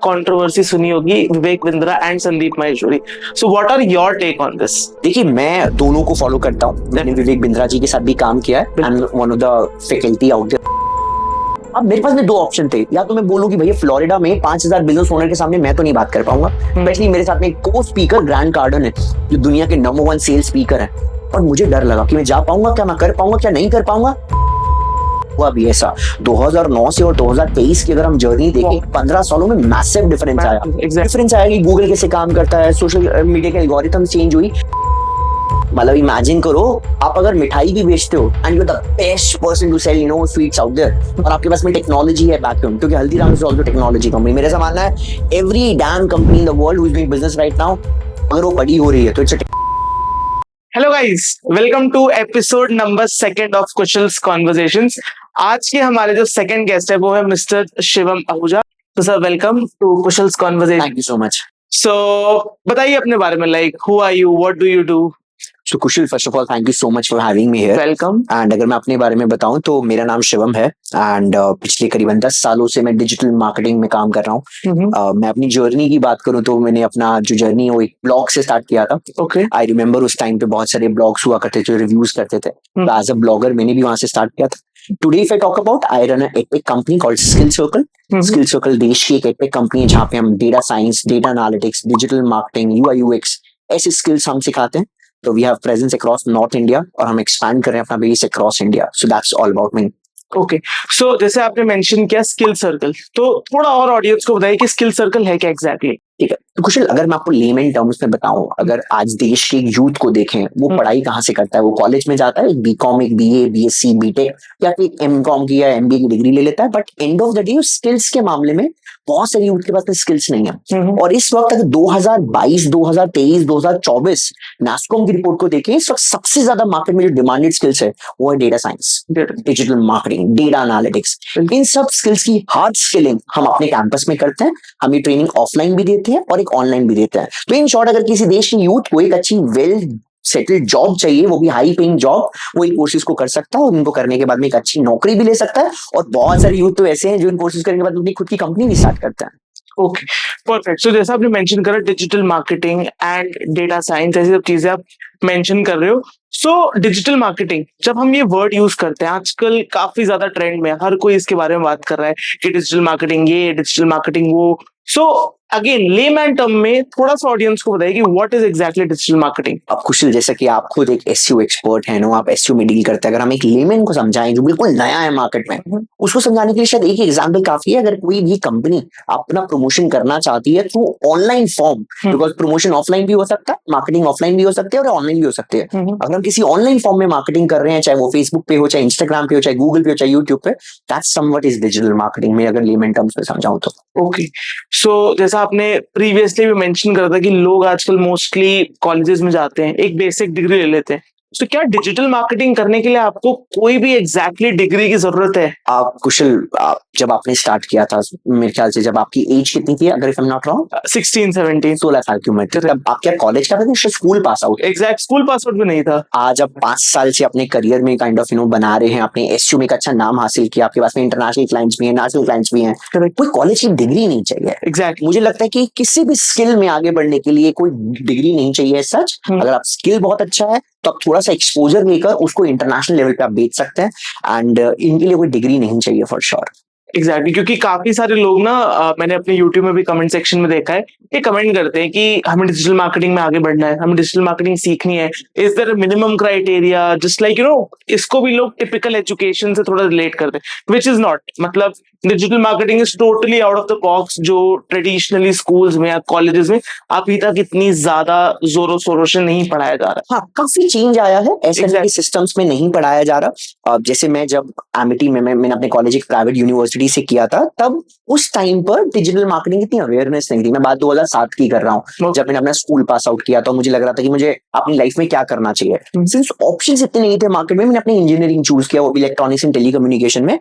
Controversy सुनी होगी Vivek Bindra and Sandeep Maheshwari. So what are your take on this? देखिए, मैं दोनों को फॉलो करता हूँ. मैंने विवेक बिंद्रा जी के साथ भी काम किया है. I am one of the faculty out there. अब मेरे पास में दो ऑप्शन थे. या तो मैं बोलूं कि भैया फ्लोरिडा में 5000 बिजनेस ओनर के सामने मैं तो नहीं बात कर पाऊंगा. स्पेशली मेरे साथ में एक को स्पीकर ग्रैंड कार्डन है जो दुनिया के नंबर 1 सेल्स स्पीकर है. और मुझे डर लगा कि मैं जा पाऊंगा क्या, मैं कर पाऊंगा क्या, नहीं कर पाऊंगा. हुआ भी ऐसा. 2009 से और 2023 की अगर हम जर्नी देखें, 15 सालों में मैसिव डिफरेंस आया. डिफरेंस आया कि गूगल कैसे काम करता है, सोशल मीडिया के एल्गोरिथम चेंज हुई. मतलब इमेजिन करो, आप अगर मिठाई भी बेचते हो and you are the best person to sell sweets out there, और आपके पास में टेक्नोलॉजी है बैकग्राउंड, क्योंकि Haldiram is also technology company. मेरे से मानना है every damn company in the world who is doing business right now, अगर वो बड़ी हो रही है तो it's. Hello guys, welcome to episode number 2 of Kushal's conversations. आज के हमारे जो सेकंड गेस्ट है वो है मिस्टर शिवम आहूजा. तो sir, welcome to Kushal's conversation. Thank you so much. So बताइए अपने बारे में, like who are you, what do you do? So Kushal, first of all, thank you so much for having me here. Welcome. And अगर मैं अपने बारे में बताऊं तो मेरा नाम शिवम है. एंड पिछले करीबन 10 सालों से मैं डिजिटल मार्केटिंग में काम कर रहा हूं. मैं अपनी जर्नी की बात करूं तो मैंने अपना जो जर्नी है वो एक ब्लॉग से स्टार्ट किया था. ओके. आई रिमेम्बर उस टाइम पे बहुत सारे ब्लॉग्स हुआ करते थे, रिव्यूज करते थे. एज अ ब्लॉगर मैंने भी वहां से स्टार्ट किया था. Today if I talk about, I run a edtech company called Skill Circle. Skill Circle देश की एक एडटेक कंपनी है जहाँ पे हम data science, data analytics, digital marketing, UI UX ऐसे स्किल्स हम सिखाते हैं. तो we have presence across north India और हम एक्सपैंड कर रहे हैं अपना base across India. So that's all about me. Okay. So जैसे आपने मेंशन किया स्किल सर्कल, तो थोड़ा और ऑडियंस को बताइए कि स्किल सर्कल है क्या एग्जैक्टली? ठीक है. तो कुशल, अगर मैं आपको लेमन टर्म्स में बताऊं, अगर आज देश के यूथ को देखें, वो पढ़ाई कहाँ से करता है? वो कॉलेज में जाता है, बीकॉम, एक बीए, बीएससी, बीटेक या फिर एमकॉम की या एमबीए की डिग्री ले लेता है. But and of the day skills के मामले में बहुत सारे यूथ के पास स्किल्स नहीं है. और इस वक्त अगर 2022, 2023, 2024 नास्कॉम की रिपोर्ट को देखें, इस वक्त सबसे ज्यादा मार्केट में जो डिमांडेड स्किल्स है वो है data science, digital marketing, data analytics. इन सब स्किल्स की हार्ड स्किलिंग हम अपने कैंपस में करते हैं. हम ये ट्रेनिंग ऑफलाइन भी देते हैं और एक ऑनलाइन भी देते हैं. तो इन शॉर्ट, अगर किसी देश के यूथ को एक अच्छी वेल सेटल्ड जॉब चाहिए, वो भी हाई पेइंग जॉब, वो इन कोर्सेज को कर सकता है और उनको करने के बाद में एक अच्छी नौकरी भी ले सकता है. और बहुत सारे यूथ तो ऐसे हैं जो इन कोर्सेज करने के बाद अपनी खुद की कंपनी भी स्टार्ट करते हैं. Okay, perfect. सो जैसा आपने मेंशन करा digital marketing and data science, ऐसी सब चीजें आप मेंशन कर रहे हो. सो डिजिटल मार्केटिंग, जब हम ये वर्ड यूज करते हैं, आजकल काफी ज्यादा ट्रेंड में, हर कोई इसके बारे में बात कर रहा है कि डिजिटल मार्केटिंग ये, डिजिटल मार्केटिंग वो. सो अगेन लेमैन टर्म में थोड़ा सा ऑडियंस को बताइए कि what is exactly digital marketing. अब कुशल, जैसा कि आप खुद एक एसईओ एक्सपर्ट हैं, नो, आप एसईओ में डील करते हैं. अगर हम एक लेमैन को समझाएं जो बिल्कुल नया है मार्केट में, उसको समझाने के लिए शायद एक एग्जांपल काफी है. अगर कोई भी कंपनी अपना प्रमोशन करना चाहती है through online form, because promotion offline भी हो सकता है, मार्केटिंग ऑफलाइन भी हो सकती है और ऑनलाइन भी हो सकती है. अगर हम किसी ऑनलाइन फॉर्म में मार्केटिंग कर रहे हैं, चाहे वो फेसबुक पे हो, चाहे इंस्टाग्राम पे हो, चाहे गूगल पे हो, चाहे यूट्यूब पे, that's somewhat is digital marketing में, अगर लेमैन टर्म्स में समझाऊं तो. ओके. सो जैसा आपने प्रीवियसली भी मेंशन करा था कि लोग आजकल मोस्टली कॉलेजेस में जाते हैं, एक बेसिक डिग्री ले लेते हैं. तो क्या डिजिटल मार्केटिंग करने के लिए आपको कोई भी एग्जैक्टली डिग्री की जरूरत है? आप कुशल, जब आपने स्टार्ट किया था, मेरे ख्याल से जब आपकी एज कितनी थी, अगर आई एम नॉट रॉन्ग? 16-17. 16 साल की उम्र थी. तब आप क्या कॉलेज कर रहे थे, school pass out? Exact school pass out भी नहीं था. आज आप 5 साल से अपने करियर में काइंड ऑफ बना रहे हैं, अपने एसईओ में एक अच्छा नाम हासिल किया, आपके पास में इंटरनेशनल क्लाइंट्स भी हैं, नेशनल क्लाइंट्स भी हैं. कोई कॉलेज की डिग्री नहीं चाहिए. एग्जैक्ट. मुझे लगता है कि किसी भी स्किल में आगे बढ़ने के लिए कोई डिग्री नहीं चाहिए सच. अगर आप स्किल बहुत अच्छा है तो आप थोड़ा सा एक्सपोजर लेकर उसको इंटरनेशनल लेवल पे आप बेच सकते हैं. एंड इनके लिए कोई डिग्री नहीं चाहिए फॉर श्योर. एग्जैक्टली. क्योंकि काफी सारे लोग ना, मैंने अपने यूट्यूब में भी कमेंट सेक्शन में देखा है, ये कमेंट करते हैं कि हमें डिजिटल मार्केटिंग में आगे बढ़ना है, हमें डिजिटल मार्केटिंग सीखनी है, is there minimum criteria, just like इसको भी लोग टिपिकल एजुकेशन से थोड़ा रिलेट करते हैं, विच इज नॉट. मतलब digital marketing is totally out of the box, जो ट्रेडिशनली स्कूल्स में या कॉलेजेस में अभी तक इतनी ज्यादा जोरों शोरों से नहीं पढ़ाया जा रहा. हाँ, काफी चेंज आया है. ऐसे सिस्टम्स में नहीं पढ़ाया जा रहा. जैसे मैं जब एमिटी में मैंने अपने कॉलेज एक प्राइवेट यूनिवर्सिटी से किया था, तब उस टाइम पर डिजिटल मार्केटिंग इतनी अवेयरनेस नहीं थी. मैं बात 2007 की कर रहा हूँ, जब मैंने अपना स्कूल पास आउट किया था. मुझे लग रहा था कि मुझे अपनी लाइफ में क्या करना चाहिए. सिंस ऑप्शंस इतने नहीं थे मार्केट में, मैंने अपनी इंजीनियरिंग चूज किया, वो भी इलेक्ट्रॉनिक्स एंड टेलीकम्युनिकेशन में.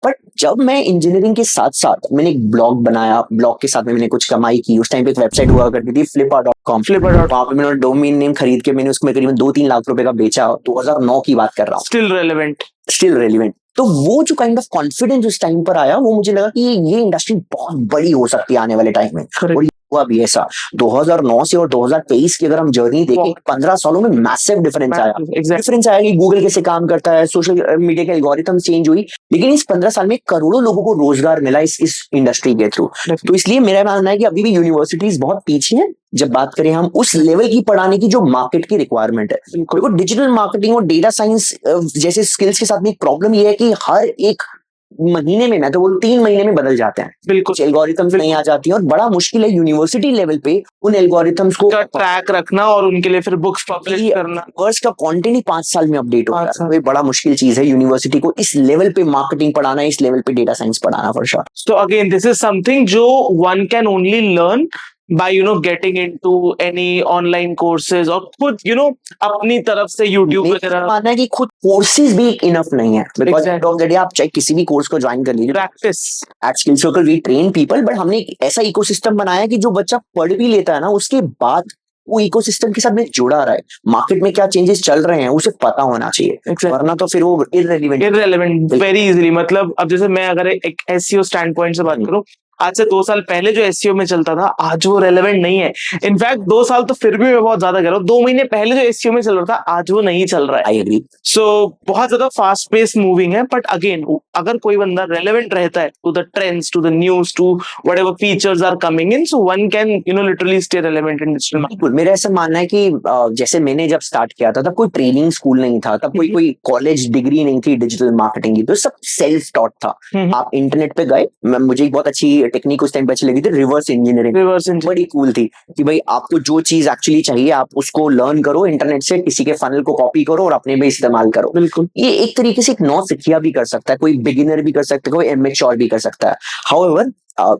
बट जब मैं इंजीनियरिंग के साथ साथ मैंने एक ब्लॉग बनाया, ब्लॉग के साथ में मैंने कुछ कमाई की. उस टाइम पे एक वेबसाइट हुआ करती थी flipper.com. वहां पे मैंने डोमेन नेम खरीद के मैंने उसमें करीबन 2-3 लाख रुपए का बेचा. 2009 की बात कर रहा हूँ. Still relevant. तो वो जो काइंड ऑफ कॉन्फिडेंस उस टाइम पर आया, वो मुझे लगा कि ये इंडस्ट्री बहुत बड़ी हो सकती है आने वाले टाइम में। और ये हुआ भी ऐसा। 2009 से और 2023 की अगर हम जर्नी देखें, 15 सालों में मैसिव डिफरेंस आया। डिफरेंस आया कि गूगल कैसे काम करता है, सोशल मीडिया के एल्गोरिथम चेंज हुई, लेकिन इस 15 साल में करोड़ों लोगों को रोजगार मिला इस इंडस्ट्री के थ्रू। तो इसलिए मेरा मानना है कि अभी भी यूनिवर्सिटीज बहुत पीछे हैं जब बात करें हम उस लेवल की पढ़ाने की जो मार्केट की रिक्वायरमेंट है। देखो, डिजिटल मार्केटिंग और डेटा साइंस जैसे स्किल्स के साथ में एक प्रॉब्लम ये है कि हर एक महीने में, मैं तो बोलूं 3 महीने में बदल जाते हैं। बिल्कुल, एल्गोरिथम्स नहीं आ जाती है और बड़ा मुश्किल है यूनिवर्सिटी लेवल पे उन एल्गोरिथम्स को ट्रैक रखना और उनके लिए फिर बुक्स पब्लिश करना। वर्ष का कंटेंट ही 5 साल में अपडेट होता है। ये बड़ा मुश्किल चीज है यूनिवर्सिटी को इस लेवल पे मार्केटिंग पढ़ाना, इस लेवल पे डेटा साइंस पढ़ाना for sure. So again, this is something जो one can only learn by getting into any online courses और खुद अपनी तरफ से YouTube वगैरह। मानना है कि खुद कोर्सेज भी इनफ नहीं है, because and of the day आप चाहे किसी भी कोर्स को ज्वाइन कर लीजिए, practice eight skill circle we train people, but हमने एक ऐसा इकोसिस्टम बनाया कि जो बच्चा पढ़ भी लेता है ना, उसके बाद वो इकोसिस्टम के साथ में जुड़ा रहा है। मार्केट में क्या चेंजेस चल रहे हैं उसे पता होना चाहिए, वरना तो फिर वो इररेलेवेंट वेरी इजीली। मतलब अब जैसे मैं अगर एक एसईओ स्टैंड पॉइंट से बात करूं, आज से 2 साल पहले जो एसईओ में चलता था आज वो रेलेवेंट नहीं है। इनफैक्ट 2 साल तो फिर भी मैं बहुत ज्यादा कह रहा हूँ, 2 महीने पहले जो एसईओ में चल रहा था आज वो नहीं चल रहा है। I agree. सो बहुत ज्यादा फास्ट पेस मूविंग है, बट अगेन अगर कोई बंदा रेलेवेंट रहता है to the trends, to the news, to whatever features are coming in, so one can literally stay relevant in digital marketing. मेरा ऐसा मानना है कि जैसे मैंने जब स्टार्ट किया था तब कोई ट्रेनिंग स्कूल नहीं था, तब कोई कॉलेज डिग्री नहीं थी डिजिटल मार्केटिंग की, तो सब सेल्फ टॉट था। आप इंटरनेट पे गए, मुझे एक बहुत अच्छी टेक्निक उस टाइम पे लगी थी, रिवर्स इंजीनियरिंग बड़ी कूल थी कि भाई आपको जो चीज एक्चुअली चाहिए आप उसको लर्न करो इंटरनेट से, किसी के फनल को कॉपी करो और अपने में इस्तेमाल करो। बिल्कुल, ये एक तरीके से एक नौसिखिया भी कर सकता है, कोई बिगिनर भी कर सकता है, कोई एमेच्योर भी कर सकता है। हाउएवर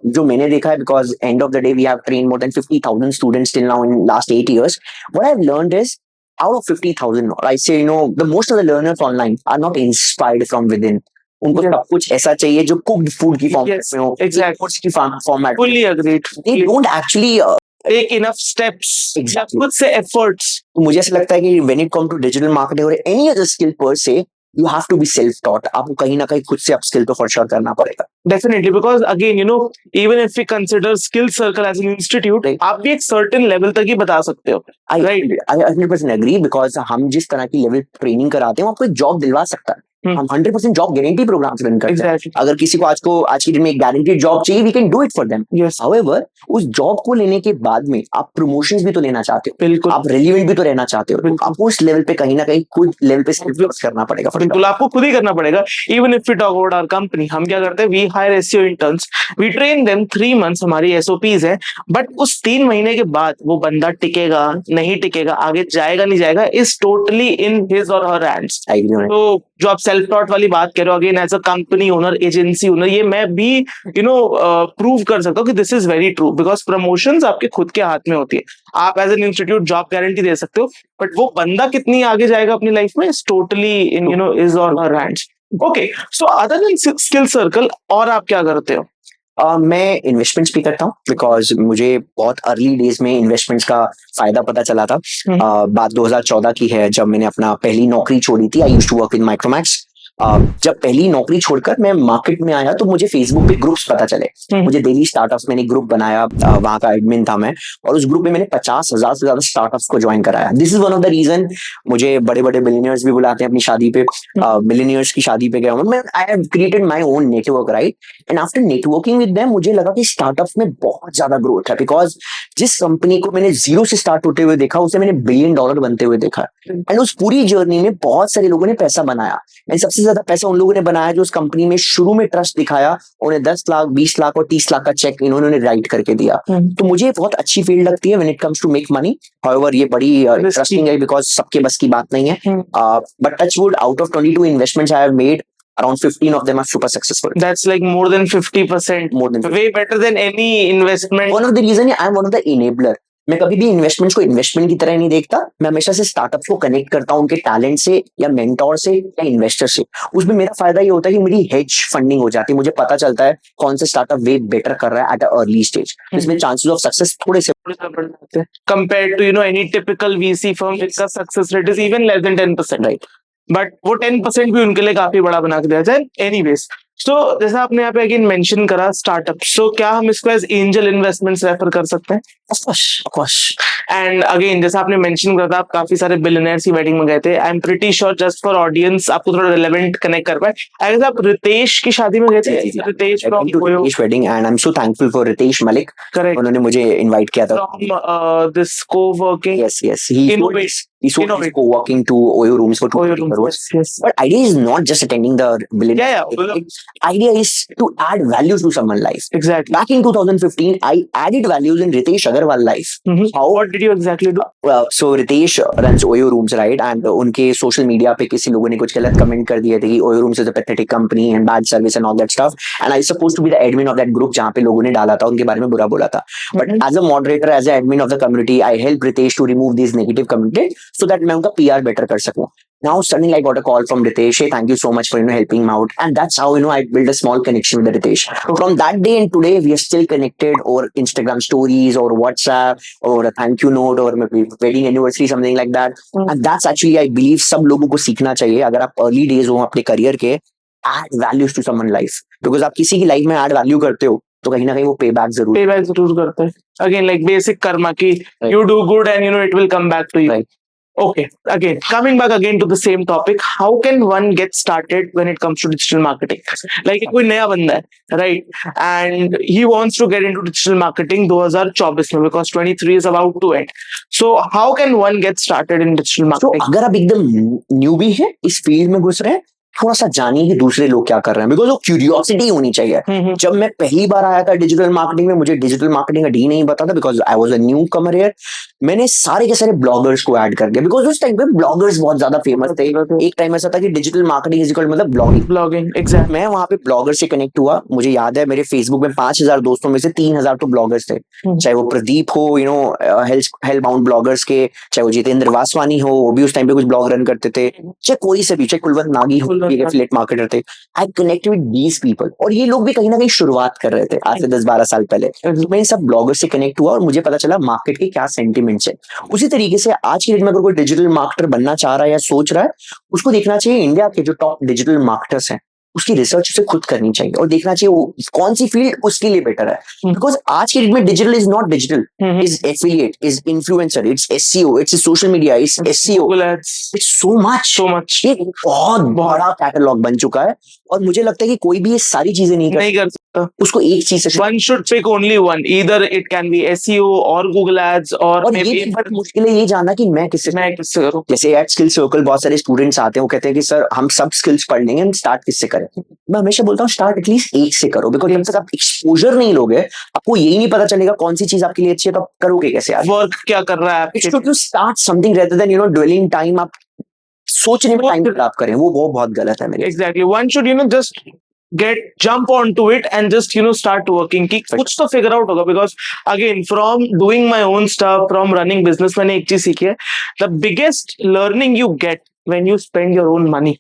जो मैंने देखा है, because end of the day we have train more than 50,000 students till now in last 8 years, what I've learned is out of 50,000, I say the most of the learners online are not inspired from within. उनको सब कुछ ऐसा चाहिए जो cooked food की form में हो, exactly format. Fully agreed. They don't actually take enough steps, खुद से एफर्ट्स। मुझे ऐसा लगता है कि when it come to digital marketing और एनी अदर स्किल पर से, you have to be self taught. आपको कहीं ना कहीं खुद से अपस्किल तो फॉर श्योर करना पड़ेगा। Definitely, because again, even if we consider Skill Circle as an institute, आप भी एक certain level तक ही बता सकते हो। I 100% agree, because हम जिस तरह की लेवल ट्रेनिंग कराते हैं, आपको एक जॉब दिलवा सकता है। हम 100% जॉब गारंटी प्रोग्राम्स रन करते हैं। अगर किसी को आज की दिन में एक गारंटीड जॉब चाहिए, we can do it for them. However उस जॉब को लेने के बाद में आप प्रमोशंस भी तो लेना चाहते हो, बिल्कुल, आप रेलिवेंट भी तो रहना चाहते हो, आपको उस लेवल पे कहीं ना कहीं खुद लेवल पे सेल्फ करना पड़ेगा। बिल्कुल, आपको खुद ही करना पड़ेगा। Even if we talk about our company, हम क्या करते हैं, we hire SEO interns, we train them 3 months, हमारी एसओपीज है, बट उस 3 महीने के बाद वो बंदा टिकेगा नहीं टिकेगा, आगे जाएगा नहीं जाएगा, इज टोटली इन हिज और हर हैंड्स। तो जो आप सेल्फ टॉट वाली बात कह रहे हो, again as a company owner, agency owner, ये मैं भी प्रूव कर सकता हूँ कि this is very true, because promotions आपके खुद के हाथ में होती है। आप as an institute job guarantee दे सकते हो, बट वो बंदा कितनी आगे जाएगा अपनी लाइफ में, is totally in is on her hands. Okay, so other than skill circle और आप क्या करते हो? मैं इन्वेस्टमेंट्स भी करता हूँ, बिकॉज मुझे बहुत अर्ली डेज में इन्वेस्टमेंट्स का फायदा पता चला था। बात 2014 की है, जब मैंने अपना पहली नौकरी छोड़ी थी। I used to work in Micromax. जब पहली नौकरी छोड़कर मैं मार्केट में आया तो मुझे फेसबुक पे ग्रुप्स पता चले। मुझे डेली स्टार्टअप्स, मैंने ग्रुप बनाया, वहां का एडमिन था मैं, और उस ग्रुप में मैंने 50,000 से ज्यादा स्टार्टअप्स को ज्वाइन कराया। This is one of the reason मुझे बड़े बड़े मिलियनियर्स भी बुलाते हैं अपनी शादी पे। मिलियनियर्स की शादी पे गया हूँ मैं। I have created my own network, right, and after networking with them मुझे लगा कि स्टार्टअप्स में बहुत ज्यादा ग्रोथ है, बिकॉज जिस कंपनी को मैंने जीरो से स्टार्ट होते हुए देखा, उसे मैंने $1 billion बनते हुए देखा। एंड उस पूरी जर्नी में बहुत सारे लोगों ने पैसा बनाया, एंड सबसे ज्यादा पैसा उन लोगों ने बनाया जो उस कंपनी में शुरू में ट्रस्ट दिखाया, उन्हें 10 लाख, 20 लाख और 30 लाख का चेक इन्होंने राइट करके दिया। तो मुझे बहुत अच्छी फील्ड लगती है when it comes to make money. However ये बड़ी इंटरेस्टिंग है, बिकॉज सबके बस की बात नहीं है। But touch wood, out of 22 investments I have made, around 15 of them are super successful. That's like more than 50%. More than 50%. Way better than any investment. One of the reason I am one of the enabler. मैं कभी भी investments को investment की तरह नहीं देखता। मैं हमेशा से स्टार्टअप्स को कनेक्ट करता हूँ उनके टैलेंट से या मेंटोर से या इन्वेस्टर से। उसमें मेरा फायदा ये होता है कि मेरी हेज फंडिंग हो जाती है। मुझे पता चलता है कौन सा स्टार्टअप वे बेटर कर रहा है एट अ अर्ली स्टेज। इसमें चांसेस ऑफ सक्सेस थोड़े से बढ़ जाते हैं compared to any typical VC firm जिसका success rate is even less than 10%, right. But वो 10% भी उनके लिए काफी बड़ा बना के दिया जाए। एनीवेज, सो जैसा आपने यहाँ पे अगेन मेंशन करा स्टार्टअप, सो क्या हम इसको एज एंजल इन्वेस्टमेंट्स रेफर कर सकते हैं? Of course. एंड अगेन जैसा आपने मेंशन करा था, आप काफी सारे बिलियनर्स की वेडिंग में गए थे। I am pretty sure, just for audience आपको थोड़ा रिलेवेंट कनेक्ट कर पाए, अगर आप रितेश की शादी में गए थे, Ritesh I went to Ritesh wedding and I'm so thankful for Ritesh Malik. Correct, उन्होंने मुझे इनवाइट किया था. From this coworking Yes. He Innovate. he sold his Innovate. co-working to Oyo Rooms for 2 crores. yes. But idea is not just attending the billionaire. Yeah. Idea is to add values to someone's life. Exactly. Back in 2015, I added values in Ritesh Agarwal life. How? What did you exactly do? So Ritesh runs Oyo Rooms, right? And उनके social media पे किसी लोगों ने कुछ गलत comment कर दिए थे कि Oyo Rooms is a pathetic company and bad service and all that stuff. And I was supposed to be the admin of that group जहाँ पे लोगों ने डाला था, उनके बारे में बुरा बोला था. But as a moderator, as an admin of the community, I helped Ritesh to remove these negative comments so that मैं उनका PR better कर सकूं. Now suddenly I got a call from Ritesh. Hey, thank you so much for helping him out. And that's how I built a small connection with Ritesh. From that day and today, we are still connected over Instagram stories or WhatsApp or a thank you note or maybe wedding anniversary, something like that. And that's actually, I believe, सब लोगों को सीखना चाहिए. अगर आप early days हो अपने career के, add values to someone's life. Because आप किसी की life में add value करते हो, तो कहीं ना कहीं वो payback जरूर करते हैं. Again, like basic karma की you do good and it will come back to you. Right. Okay, again, coming back again to the same topic, how can one get started when it comes to digital marketing? Like कोई नया बंदा है, right? And he wants to get into digital marketing 2024 में, because 23 is about to end. So how can one get started in digital तो marketing? अगर आप एकदम newbie है इस फील्ड में घुस रहे हैं, थोड़ा सा जानिए कि दूसरे लोग क्या कर रहे हैं, बिकॉज वो क्यूरियोसिटी होनी चाहिए. जब मैं पहली बार आया था डिजिटल मार्केटिंग में, मुझे डिजिटल मार्केटिंग का डी नहीं पता था, because I was a new Qamar here. मैंने सारे के सारे ब्लॉगर्स को ऐड कर दिया, बिकॉज उस टाइम पे ब्लॉगर्स बहुत ज्यादा फेमस थे. एक टाइम ऐसा था कि डिजिटल मार्केटिंग इज इक्वल मतलब ब्लॉगिंग. Exactly. मैं वहां पे ब्लॉगर से कनेक्ट हुआ. मुझे याद है मेरे फेसबुक में 5,000 दोस्तों में से 3,000 तो ब्लॉगर्स थे. चाहे वो प्रदीप हो, हेल बाउंड ब्लॉगर्स के, चाहे वो जितेंद्र वासवानी हो, वो भी उस टाइम पे कुछ ब्लॉग रन करते थे, चाहे कोई से भी, चाहे कुलवंत नागी हो, एफिलिएट मार्केटर थे. I connect with these people. और ये लोग भी कहीं ना कहीं शुरुआत कर रहे थे आज से 10-12 साल पहले. मैं इन सब ब्लॉगर्स से कनेक्ट हुआ और मुझे पता चला मार्केट के क्या सेंटिमेंट्स है. उसी तरीके से आज की डेट में अगर कोई डिजिटल मार्केटर बनना चाह रहा है या सोच रहा है, उसको देखना चाहिए इंडिया के जो टॉप डिजिटल मार्केटर्स हैं, उसकी रिसर्च उसे खुद करनी चाहिए और देखना चाहिए वो कौन सी फील्ड उसके लिए बेटर है. बिकॉज आज की डेट में digital is not digital, is affiliate, is influencer, it's SEO, it's social media, it's SEO, it's so much. ये बहुत बड़ा कैटलॉग बन चुका है और मुझे लगता है कि कोई भी ये सारी चीजें नहीं कर सकता. उसको एक चीज से one should pick only one, either it can be SEO or Google Ads or और maybe ये बहुत मुश्किल है ये जानना कि मैं किससे करूं. जैसे एट स्किल सर्कल बहुत सारे स्टूडेंट्स आते हैं, वो कहते हैं कि सर हम सब स्किल्स पढ़ लेंगे, हम स्टार्ट किससे करें. मैं हमेशा बोलता हूँ स्टार्ट एटलीस्ट एक से करो, बिकॉज जब तक आप एक्सपोजर नहीं लोगे, आपको यही नहीं पता चलेगा कौन सी चीज आपके लिए अच्छी है, तो आप करोगे कैसे. वर्क क्या कर रहा है. You start something rather than dwelling time. आप सोचने में टाइम खराब करें, वो बहुत गलत है मेरे. Exactly, one should just jump onto it and just start working कि कुछ तो figure out होगा. because again from doing my own stuff, from running business, मैंने एक चीज सीखी है, the biggest learning you get when you spend your own money.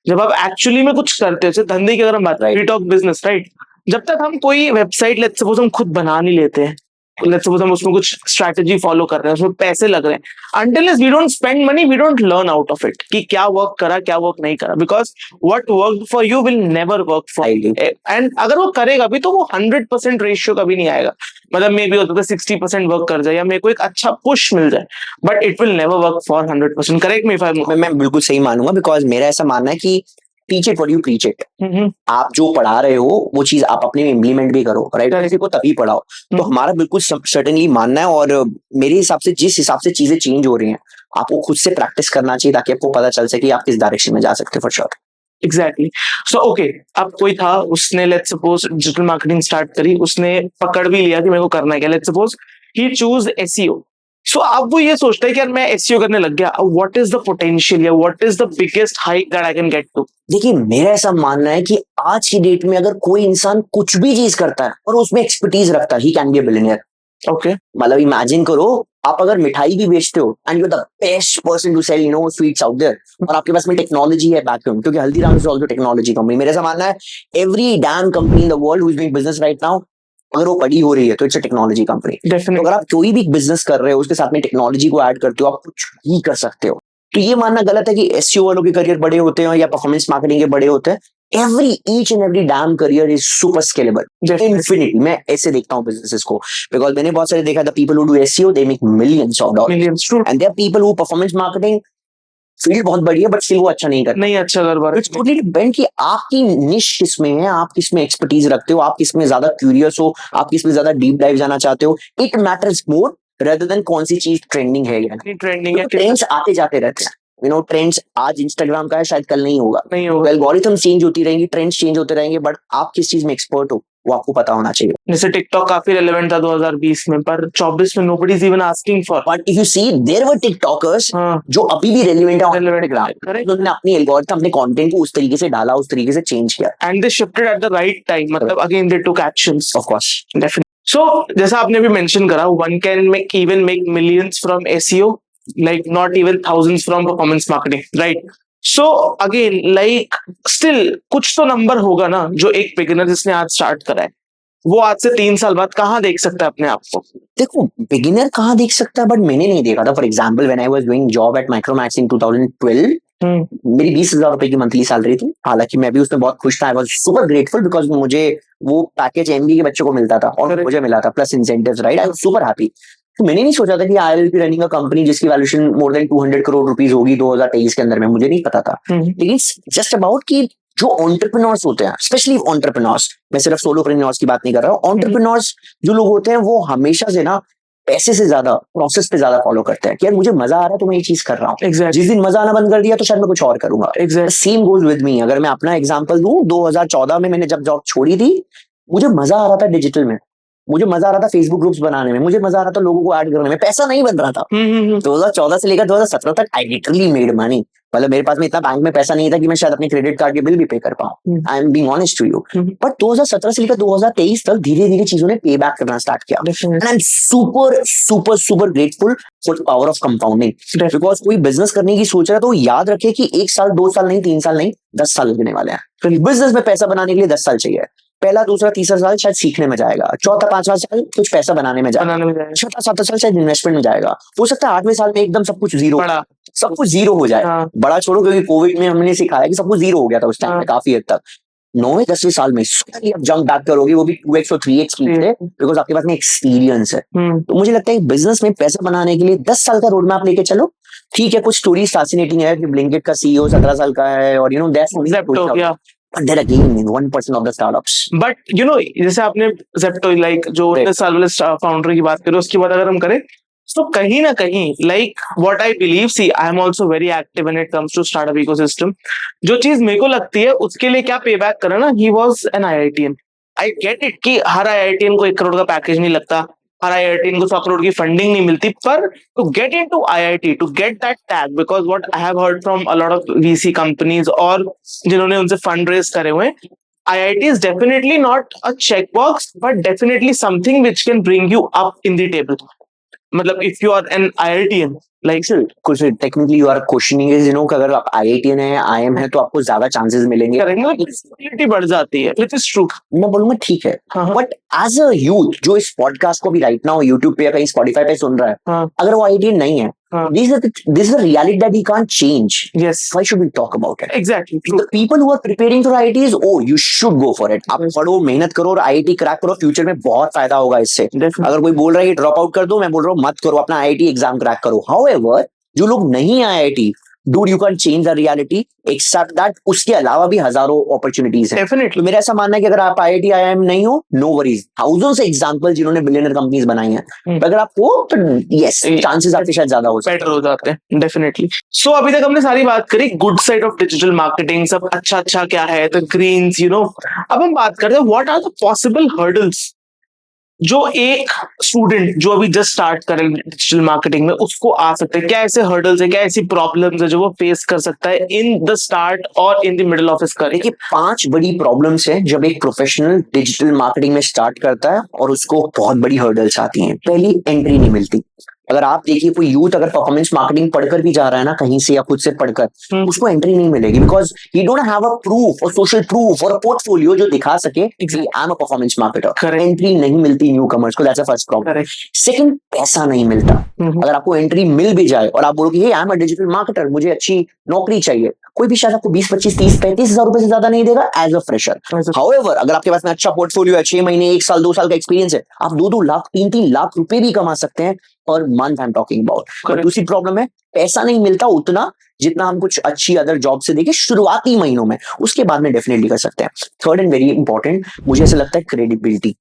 जब आप एक्चुअली में कुछ करते हो, धंधे की अगर हम बात करें, फ्री टॉक बिजनेस, राइट, जब तक हम कोई वेबसाइट लेट्स सपोज हम खुद बना नहीं लेते हैं, लेट्स सपोज हम उसमें कुछ स्ट्रैटेजी फॉलो कर रहे हैं, उसमें पैसे लग रहे हैं, until we don't spend money we don't learn out of it कि क्या वर्क करा क्या वर्क नहीं करा. Because what work for you will never work for you. And अगर वो करेगा भी तो वो 100% रेशियो कभी नहीं आएगा. मतलब मे बी होता है 60% वर्क कर जाए या मेरे को एक अच्छा पुश मिल जाए, but it will never work for 100%. Correct me if I am. मैं बिल्कुल सही मानूंगा, बिकॉज मेरा ऐसा मानना है कि teach it what you preach it. आप जो पढ़ा रहे हो वो चीज आप अपने में इम्प्लीमेंट भी करो, राइट. किसी को तभी पढ़ाओ. तो हमारा बिल्कुल सर्टेनली मानना है, और मेरे हिसाब से जिस हिसाब से चीजें चेंज हो रही हैं, आपको खुद से प्रैक्टिस करना चाहिए ताकि आपको पता चल सके आप किस डायरेक्शन में जा सकते हो. For sure. Exactly. So okay, अब कोई था, उसने let's suppose digital marketing start करी, उसने पकड़ भी लिया कि मेरे को करना है क्या. Let's suppose he choose SEO. So अब वो ये सोचता है कि यार मैं एसईओ करने लग गया, व्हाट इज द पोटेंशियल या what is the biggest hike that I can get to. देखिए मेरा ऐसा मानना है कि आज की डेट में अगर कोई इंसान कुछ भी चीज करता है और उसमें एक्सपर्टीज रखता है, he can be a billionaire. Okay, मतलब इमेजिन करो आप अगर मिठाई भी बेचते हो and you are the best person to sell sweets out there, और आपके पास में टेक्नोलॉजी है बैकग्राउंड, क्योंकि Haldiram is also technology company. मेरा ऐसा मानना है every damn company in the world who is doing business right now, अगर वो बड़ी हो रही है तो इट्स अ टेक्नोलॉजी कंपनी. तो अगर आप कोई भी बिजनेस कर रहे हो उसके साथ में टेक्नोलॉजी को ऐड करते हो, आप कुछ भी कर सकते हो. तो ये मानना गलत है कि एसईओ वालों के करियर बड़े होते हैं या परफॉर्मेंस मार्केटिंग के बड़े होते हैं. Each and every dam career is super scalable infinity. मैं ऐसे देखता हूँ बिजनेसेस को, बिकॉज मैंने बहुत सारे देखा, the people who do SEO they make millions of dollars, millions true and there people who performance marketing field बहुत बड़ी है बट स्टिल वो अच्छा नहीं करते. नहीं अच्छा कर पा रहे. इट्स टोटली डिपेंड कि आपकी निश किसमें है, आप किसमें एक्सपर्टीज रखते हो, आप किसमें ज्यादा क्यूरियस हो, आप किसमें ज्यादा डीप डाइव जाना चाहते हो. It matters more rather than कौन सी चीज ट्रेंडिंग है या नहीं. ट्रेंडिंग है. ट्रेंड्स आते जाते रहते हैं. ट्रेंड्स आज इंस्टाग्राम का है, शायद कल नहीं होगा. नहीं होगा. एल्गोरिथम चेंज होती रहेंगी, ट्रेंड्स चेंज होते रहेंगे, बट आप किस चीज में एक्सपर्ट हो वो आपको पता होना चाहिए. जैसे टिकटॉक काफी रेलेवेंट था 2020 में, पर 24 में nobody is even asking for. But if you see there were TikTokers हाँ जो अभी भी रेलिवेंट है Relevant इंस्टाग्राम. correct. उन्होंने अपनी एल्गोरिथम, अपने कंटेंट को उस तरीके से डाला, उस तरीके से चेंज किया. And they shifted at the right time. मतलब again they took actions. Of course. Definitely. So, जैसा आपने भी मेंशन करा, one can even make millions from SEO, like not even thousands from performance marketing, right? So again, like still कुछ तो number होगा ना, जो एक बिगिनर जिसने आज स्टार्ट करा है, वो आज से 3 साल बाद कहाँ देख सकता है अपने आप को. देखो बिगिनर कहाँ देख सकता है, बट मैंने नहीं देखा था. For example when I was doing job at Micromax in 2012, मेरी 20,000 रुपए की मंथली सैलरी थी. हालांकि मैं भी उसमें बहुत खुश था. आई वाज सुपर ग्रेटफुल बिकॉज मुझे वो पैकेज एमबी के बच्चों को मिलता था और Correct. मुझे मिला था plus incentives, right. I was super happy. तो मैंने नहीं सोचा था कि I will be running a company जिसकी valuation more than 200 crore rupees होगी 2023 के अंदर में. मुझे नहीं पता था. लेकिन जस्ट अबाउट कि जो एंटरप्रेन्योर्स होते हैं, स्पेशली एंटरप्रेन्योर्स, मैं सिर्फ सोलोप्रेन्योर्स की बात नहीं कर रहा हूँ. एंटरप्रेन्योर्स जो लोग होते हैं वो हमेशा से ना पैसे से ज्यादा प्रोसेस पे ज्यादा फॉलो करते हैं कि यार मुझे मजा आ रहा है तो मैं ये चीज कर रहा हूँ. Exactly. जिस दिन मजा आना बंद कर दिया तो शायद मैं कुछ और करूंगा. Exactly. Same goes with me. अगर मैं अपना एग्जांपल दूं, 2014 में मैंने जब जॉब छोड़ी थी, मुझे मजा आ रहा था डिजिटल में, मुझे मजा आ रहा था फेसबुक ग्रुप्स बनाने में, मुझे मजा आ रहा था लोगों को ऐड करने में. पैसा नहीं बन रहा था. 2014 से लेकर 2017 तक आई लिटरली मेड मनी. मतलब मेरे पास में इतना बैंक में पैसा नहीं था कि मैं शायद अपने क्रेडिट कार्ड के बिल भी पे कर पाऊं. I am being honest to you. But 2017 से लेकर 2023 तक धीरे धीरे चीजों ने पे बैक करना स्टार्ट किया. And I am super super super grateful for the power of compounding. Because कोई बिजनेस करने की सोच रहा है तो याद रखे कि 1 साल 2 साल नहीं, 3 साल नहीं, 10 साल लगने वाले हैं. बिजनेस में पैसा बनाने के लिए 10 साल चाहिए. पहला दूसरा तीसरा साल शायद सीखने में जाएगा, चौथा पांचवा साल कुछ पैसा बनाने में जाएगा, छठा सातवां साल शायद इन्वेस्टमेंट में जाएगा. हो सकता है 8वें साल में एकदम सब कुछ जीरो हो जाए. बड़ा छोड़ो, क्योंकि कोविड में हमने सिखाया कि सब कुछ जीरो हो गया था उस टाइम में काफी हद तक. 9वें 10वें साल में आप जंप बैक करोगे, वो भी 2x और 3x स्पीड से, बिकॉज आपके पास में एक्सपीरियंस है. तो मुझे लगता है बिजनेस में पैसा बनाने के लिए 10 साल का रोड मैप लेके चलो. ठीक है, कुछ स्टोरी फैसिनेटिंग है कि ब्लिंकिट का सीईओ 17 साल का है और that's but they're again 1% of the startups. But जैसे आपने Zepto like जो 19 साल वाले फाउंडर की बात करें, उसके बाद अगर हम करें तो कहीं ना कहीं like what I believe, see I am also very active when it comes to startup ecosystem. जो चीज मेरे को लगती है उसके लिए क्या पे बैक करा ना, he was an IITian. I get it कि हर IITian को 1 करोड़ का पैकेज नहीं लगता, हर IITian को 100 करोड़ की फंडिंग नहीं मिलती, पर to get into IIT, to get that tag, because what I have heard from a lot of VC companies और जिन्होंने उनसे फंड रेज करे हुए, IIT is definitely not a checkbox, but definitely something which can bring you up in the table. मतलब if you are an IITian, like कुछ technically you are questioning is कि अगर आप IITian है, IIM है, तो आपको ज्यादा चांसेस मिलेंगे, पॉसिबिलिटी बढ़ जाती है, which is true. मैं बोलूंगा ठीक है, बट एज अ यूथ जो इस पॉडकास्ट को भी राइट नाउ यूट्यूब पे या कहीं स्पॉटिफाई पे सुन रहा है, अगर वो IITian नहीं है, this is a reality that he can't change. Yes. Why should we talk about it? Exactly. The people who are preparing for IITs, oh, you should go for it. आप पढ़ो, मेहनत करो और IIT क्रैक करो, future में बहुत फायदा होगा इससे. अगर कोई बोल रहा है कि ड्रॉप आउट कर दो, मैं बोल रहा हूँ मत करो, अपना IIT एग्जाम क्रैक करो. However, जो लोग नहीं IIT, dude, you can't change the reality except that उसके अलावा भी हजारों अपॉर्चुनिटीज हैं. Definitely. मेरा ऐसा मानना है कि अगर आप IIT IIM नहीं हो, नो वरीज. थाउजेंड्स से एग्जांपल जिन्होंने बिलियनर कंपनीज बनाई हैं, अगर आप हो तो यस, चांसेस आपके शायद ज्यादा हो सकते बेटर हो जाते हैं. डेफिनेटली. सो अभी तक हमने सारी बात करी good side of digital marketing, सब अच्छा क्या है, द ग्रीन्स, अब हम बात करते हैं what are the possible hurdles जो एक स्टूडेंट जो अभी जस्ट स्टार्ट करे डिजिटल मार्केटिंग में उसको आ सकते हैं. क्या ऐसे हर्डल्स है, क्या ऐसी प्रॉब्लम्स है जो वो फेस कर सकता है इन द स्टार्ट और in the middle of his career? देखिए, 5 बड़ी प्रॉब्लम्स हैं जब एक प्रोफेशनल डिजिटल मार्केटिंग में स्टार्ट करता है और उसको बहुत बड़ी हर्डल्स आती हैं. पहली, एंट्री नहीं मिलती. अगर आप देखिए कोई यूथ अगर परफॉर्मेंस मार्केटिंग पढ़कर भी जा रहा है ना कहीं से या खुद से पढ़कर, उसको एंट्री नहीं मिलेगी because he don't have a proof और सोशल प्रूफ और पोर्टफोलियो जो दिखा सके कि आई am a performance marketer. Entry नहीं मिलती न्यू कमर्स को, that's a first problem. Second, पैसा नहीं मिलता। अगर आपको एंट्री मिल भी जाए और आप बोलो कि आई एम अ डिजिटल मार्केटर, मुझे अच्छी नौकरी चाहिए, कोई भी शायद आपको 20, 25, 30, 35 हजार रुपए से ज्यादा नहीं देगा एज अ फ्रेशर। हाउएवर अगर आपके पास में अच्छा पोर्टफोलियो है, 6 महीने, 1 साल, 2 साल का एक्सपीरियंस है, आप 2-2 लाख, 3-3 लाख रुपए भी कमा सकते हैं per month. I am talking about. दूसरी प्रॉब्लम है पैसा नहीं मिलता उतना जितना हम कुछ अच्छी अदर जॉब से देखें शुरुआती महीनों में, उसके बाद में डेफिनेटली कर सकते हैं। थर्ड एंड वेरी इंपॉर्टेंट मुझे ऐसा लगता है क्रेडिबिलिटी।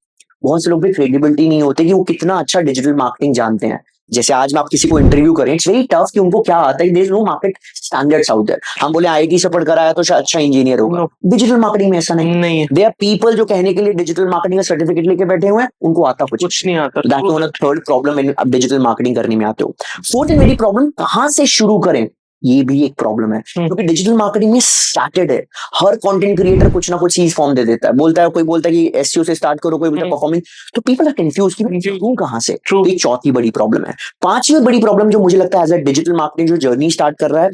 बहुत से लोग भी क्रेडिबिलिटी नहीं होते कि वो कितना अच्छा डिजिटल मार्केटिंग जानते हैं। जैसे आज में आप किसी को इंटरव्यू करें, इट्स वेरी टफ कि उनको क्या आता है। There is no market standards out there. हम बोले आईआईटी से पढ़कर आया तो शायद अच्छा इंजीनियर होगा, डिजिटल मार्केटिंग में ऐसा नहीं है। देयर आर पीपल जो कहने के लिए डिजिटल मार्केटिंग का सर्टिफिकेट लेके बैठे हुए हैं, उनको आता कुछ नहीं आता। That is one of third problem आप डिजिटल मार्केटिंग करने में आते हो। फोर्थ एंड वेरी प्रॉब्लम, कहां से शुरू करें, ये भी एक प्रॉब्लम है क्योंकि डिजिटल मार्केटिंग में स्टार्टेड है। हर कंटेंट क्रिएटर कुछ ना कुछ चीज फॉर्म दे देता है, बोलता है, कोई बोलता है कि एसईओ से स्टार्ट करो, कोई बोलता है परफॉर्मेंस। तो पीपल आर कंफ्यूज कि मैं कहां से। ये चौथी बड़ी प्रॉब्लम है। पांचवी बड़ी प्रॉब्लम जो मुझे लगता है एज अ डिजिटल मार्केटिंग जो जर्नी स्टार्ट कर रहा है,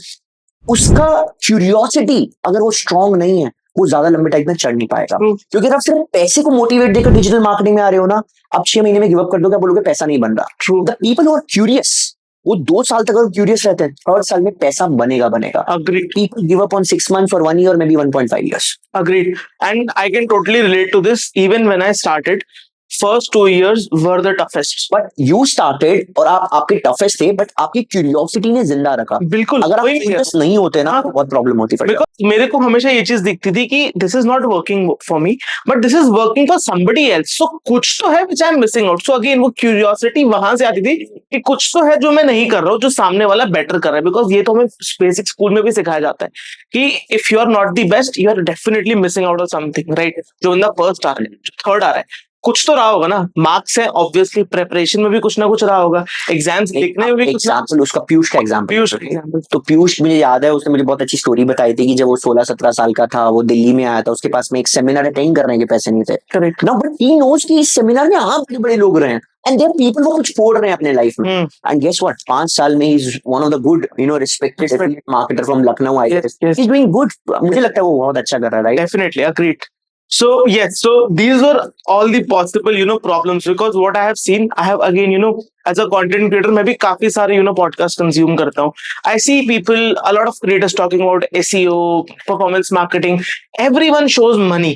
उसका क्यूरियोसिटी अगर वो स्ट्रांग नहीं है, वो ज्यादा लंबे टाइम में चढ़ नहीं पाएगा। क्योंकि आप सिर्फ पैसे को मोटिवेट देकर डिजिटल मार्केटिंग में आ रहे हो ना, आप 6 महीने में गिव अप कर दोगे, बोलोगे पैसा नहीं बन रहा। The people who are curious, वो 2 साल तक अगर क्यूरियस रहते हैं, 3rd साल में पैसा बनेगा। Agreed. People give up on 6 months or 1 year, maybe 1.5 years. Agreed. And I can totally relate to this. Even when I started, first 2 years were the toughest. But you started और आपके toughest थे, but आपकी curiosity ने जिंदा रखा। बिल्कुल। अगर आप क्यूरियस नहीं होते ना, बहुत प्रॉब्लम होती। Because मेरे को हमेशा ये चीज दिखती थी कि this is not working for me, but this is working for somebody else. So कुछ तो है which I am missing out. So again वो क्यूरियोसिटी वहां से आती थी कि कुछ तो है जो मैं नहीं कर रहा हूँ, जो सामने वाला बेटर कर रहा है। बिकॉज ये तो हमें बेसिक स्कूल में भी सिखाया जाता है कि if you are not the best, you are definitely missing out of something, right. जो बंदा फर्स्ट आ रहा है, थर्ड आ रहा है, कुछ तो रहा होगा ना। मार्क्स है, ऑब्वियसली प्रेपरेशन में भी कुछ ना कुछ रहा होगा, एग्जाम्स लिखने में भी कुछ। एग्जाम्पल उसका पीयूष का एग्जाम्पल। तो पीयूष मुझे याद है, उसने मुझे बहुत अच्छी स्टोरी बताई थी कि जब वो 16-17 साल का था, वो दिल्ली में आया था, उसके पास में एक सेमिनार अटेंड करने के पैसे नहीं थे। करेक्ट ना, बट ही नोज कि इस सेमिनार में बड़े बड़े लोग रहे हैं एंड देयर पीपल वो कुछ फोड़ रहे हैं अपने लाइफ में। एंड गेस व्हाट, 5 साल में ही is one of the good respected marketer from Lucknow. I guess he is doing good. मुझे लगता है वो बहुत अच्छा कर रहा है, right? Definitely agreed. So yes, so these were all the possible problems, because what I have seen, I have again as a content creator मैं भी काफी सारे podcast consume करता हूँ। I see people, a lot of creators talking about SEO, performance marketing, everyone shows money।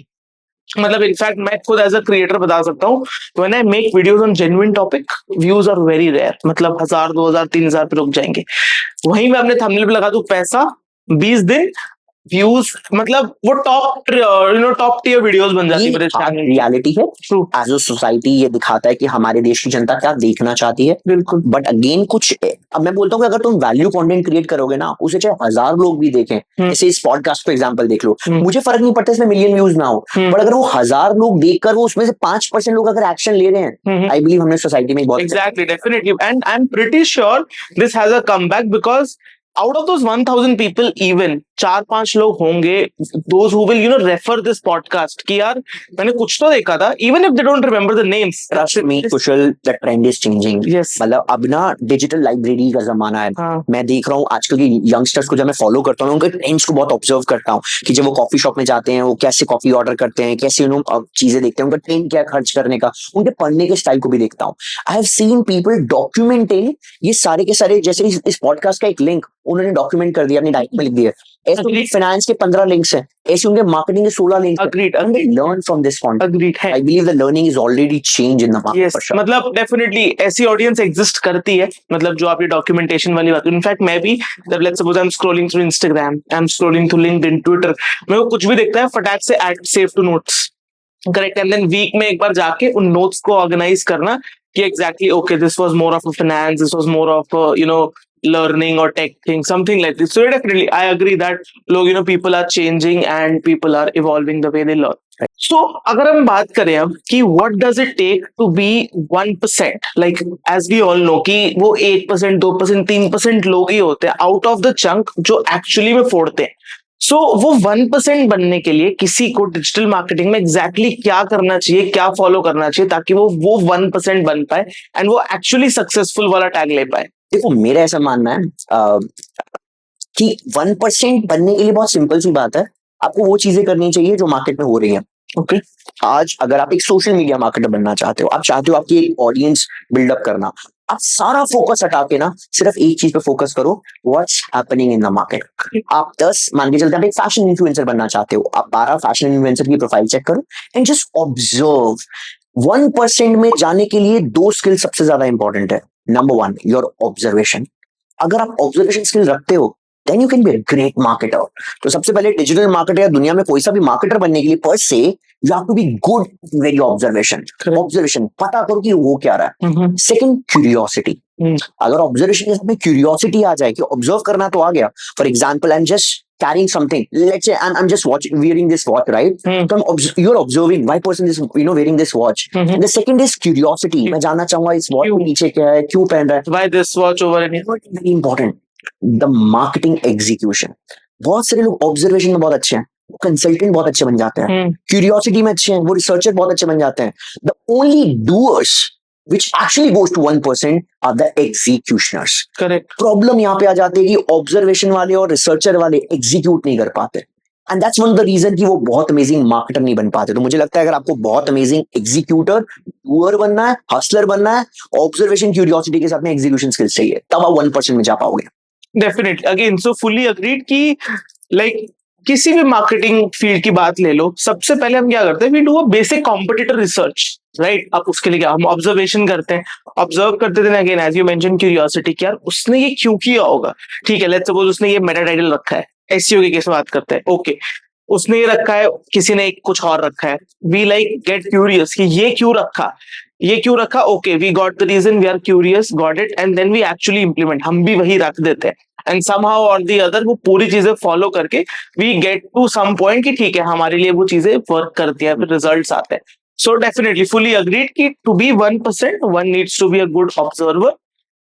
मतलब in fact मैं खुद as a creator बता सकता हूँ, when I make videos on genuine topic, views are very rare. मतलब 1000, 2000, 3000 पे रुक जाएंगे। वहीं मैं अपने थंबनेल पे लगा दूं पैसा, 20 दिन व्यूज, मतलब वो टॉप टियर वीडियोस बन जाती है मेरे चैनल। रियलिटी है। एज अ सोसाइटी ये दिखाता है कि हमारे देश की जनता क्या देखना चाहती है। बिल्कुल। बट अगेन कुछ, अब मैं बोलता हूँ कि अगर तुम वैल्यू कंटेंट क्रिएट करोगे ना, उसे चाहे 1000 लोग भी देखें, जैसे इस पॉडकास्ट को एग्जांपल देख लो, मुझे फर्क नहीं पड़ता इसमें मिलियन व्यूज ना हो, बट अगर वो 1000 लोग देखकर वो उसमें से 5% लोग अगर एक्शन ले रहे हैं, आई बिलीव हमने सोसाइटी में बहुत। Exactly, definitely. And I am pretty sure this has a comeback, because out of those 1000 people, even 4-5 लोग होंगे those who will refer this podcast कि यार मैंने कुछ तो देखा था, even if they don't remember the names। Trust me, Kushal, the trend is changing। yes। मतलब अब ना डिजिटल लाइब्रेरी का जमाना है। मैं देख रहा हूँ आजकल के यंगस्टर्स को, जब मैं फॉलो करता हूँ, उनके ट्रेंड्स को बहुत ऑब्जर्व करता हूँ कि जब वो कॉफी शॉप में जाते हैं, वो कैसे कॉफी ऑर्डर करते हैं, कैसे चीजें देखते हैं, उनका ट्रेंड क्या खर्च करने का, उनके पढ़ने के स्टाइल को भी देखता हूँ। I have seen people documenting ये सारे के सारे, जैसे इस पॉडकास्ट का एक लिंक उन्होंने डॉक्यूमेंट कर दिया, अपनी डायरी में लिख दिया। ऐसे उनके फाइनेंस के 15 लिंक्स हैं, ऐसे उनके मार्केटिंग के 16 links. Agreed, and they learn from this content। Agreed है। I believe the learning is already changed in the market। yes, मतलब डेफिनेटली ऐसी ऑडियंस एग्जिस्ट करती है। मतलब जो आप ये डॉक्यूमेंटेशन वाली बात, इनफैक्ट मैं भी जब let's suppose I am scrolling through Instagram, I am scrolling through LinkedIn, Twitter, मेरे को कुछ भी दिखता है, फटाक से add save to notes, correct. And then week में एक बार जाके उन नोट्स को ऑर्गेनाइज करना कि exactly okay this was more of a finance, this was more of learning or tech thing, something like this। So definitely I agree that लोग people are changing and people are evolving the way they learn। So अगर हम बात करें अब कि what does it take to be 1%, like as we all know कि वो 1%, 2%, 3% लोग ही होते हैं out of the chunk जो actually में फोड़ते हैं। सो वो 1% बनने के लिए किसी को डिजिटल मार्केटिंग में एग्जैक्टली क्या करना चाहिए, क्या फॉलो करना चाहिए ताकि वो 1% बन पाए एंड वो एक्चुअली सक्सेसफुल वाला टैग ले पाए? देखो मेरा ऐसा मानना है कि 1% बनने के लिए बहुत सिंपल सी बात है, आपको वो चीजें करनी चाहिए जो मार्केट में हो रही है। ओके। आज अगर आप एक सोशल मीडिया मार्केटर बनना चाहते हो, आप चाहते हो आपकी एक ऑडियंस बिल्डअप करना, आप सारा फोकस हटा के ना सिर्फ एक चीज पे फोकस करो, what's happening in the market. आप 10 मान के चलते हैं, आप एक फैशन इन्फ्लुएंसर बनना चाहते हो, आप 12 फैशन इन्फ्लुएंसर की प्रोफाइल चेक करो एंड जस्ट ऑब्जर्व। 1% में जाने के लिए 2 स्किल सबसे ज्यादा इंपॉर्टेंट है। Number 1 your observation. अगर आप ऑब्जर्वेशन स्किल रखते हो then you can be a great marketer. तो सबसे पहले डिजिटल मार्केटर या दुनिया में कोई सा भी मार्केटर बनने के लिए पर से you have to be good very observation. Observation पता करो कि वो क्या रहा है। Second curiosity. अगर ऑब्जर्वेशन के साथ में क्यूरियोसिटी आ जाए कि ऑब्जर्व करना तो आ गया, for example I am just carrying something, let's say I'm just wearing this watch, right? So you're observing why person is wearing this watch. And the second is curiosity. मैं जानना चाहूंगा इस watch के नीचे क्या है, क्यों पहन रहा है, Why this watch over any? very important. The marketing execution. बहुत सारे लोग ऑब्जर्वेशन में बहुत अच्छे हैं, कंसल्टेंट बहुत अच्छे बन जाते हैं, क्यूरियोसिटी में अच्छे हैं, वो रिसर्चर बहुत अच्छे बन जाते हैं। The only doers which actually goes to 1% are the executioners. Correct. Problem यहाँ पे आ जाती है कि ऑब्जर्वेशन वाले और रिसर्चर वाले एग्जीक्यूट नहीं कर पाते, and that's one of the reason कि वो बहुत अमेजिंग मार्केटर नहीं बन पाते। तो मुझे लगता है अगर आपको बहुत अमेजिंग एग्जीक्यूटर, डूअर बनना है, हसलर बनना है, ऑब्जर्वेशन क्यूरियोसिटी के साथ में एग्जीक्यूशन स्किल्स चाहिए, तब आप 1% में जा पाओगे। Definitely, again so fully agreed कि लाइक किसी भी मार्केटिंग फील्ड की बात ले लो, सबसे पहले हम क्या करते हैं, we do a basic competitor research, right? अब उसके लिए क्या हम ऑब्जर्वेशन करते हैं, ऑब्जर्व करते थे again as you mention curiosity कि यार उसने ये क्यों किया होगा। ठीक है, लेट्स सपोज उसने ये मेटा टाइटल रखा है, एसईओ के केस में बात करते हैं, ओके उसने ये रखा है, किसी ने कुछ और रखा है, वी लाइक गेट क्यूरियस कि ये क्यों रखा, ये क्यों रखा, okay we got the reason, we are curious, got it, and then we actually implement, हम भी वही रख देते हैं एंड समहाउ और द अदर वो पूरी चीजें फॉलो करके we get to some point कि ठीक है हमारे लिए वो चीजें वर्क करती है, फिर रिजल्ट्स आते हैं। सो डेफिनेटली फुली अग्रीड कि to be 1% one needs to be a good observer,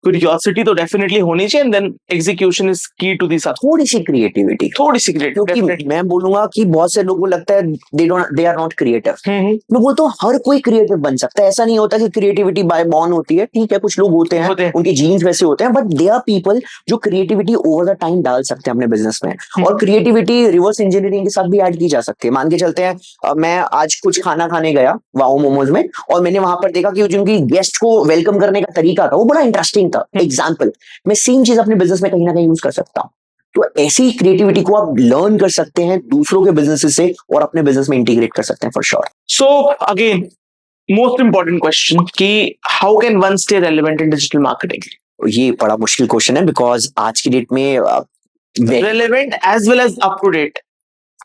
curiosity तो डेफिनेटली होनी चाहिए and then execution is key to the success. थोड़ी सी क्रिएटिविटी, क्योंकि मैं बोलूंगा कि बहुत से लोगों को लगता है दे आर नॉट क्रिएटिव। मैं बोलता हूँ हर कोई क्रिएटिव बन सकता है, ऐसा नहीं होता कि क्रिएटिविटी बाय बॉर्न होती है। ठीक है, कुछ लोग होते हैं उनके जीन्स वैसे होते हैं, बट दे आर पीपल जो क्रिएटिविटी ओवर द टाइम डाल सकते हैं अपने बिजनेस में, और क्रिएटिविटी रिवर्स इंजीनियरिंग के साथ भी ऐड की जा सकती है। मान के चलते हैं मैं आज कुछ खाना खाने गया वाओ मोमोज में, और मैंने वहां पर देखा कि जिनकी गेस्ट को वेलकम करने का तरीका था वो बड़ा इंटरेस्टिंग था। एग्जाम्पल, मैं सेम चीज अपने बिजनेस में कहीं ना कहीं यूज कर सकता हूँ। तो ऐसी क्रिएटिविटी को आप लर्न कर सकते हैं दूसरों के बिजनेस से और अपने बिजनेस में इंटीग्रेट कर सकते हैं for sure. So again most important question कि how can one stay relevant in digital marketing? ये बड़ा मुश्किल क्वेश्चन है, बिकॉज आज की डेट में relevant as well as up to date.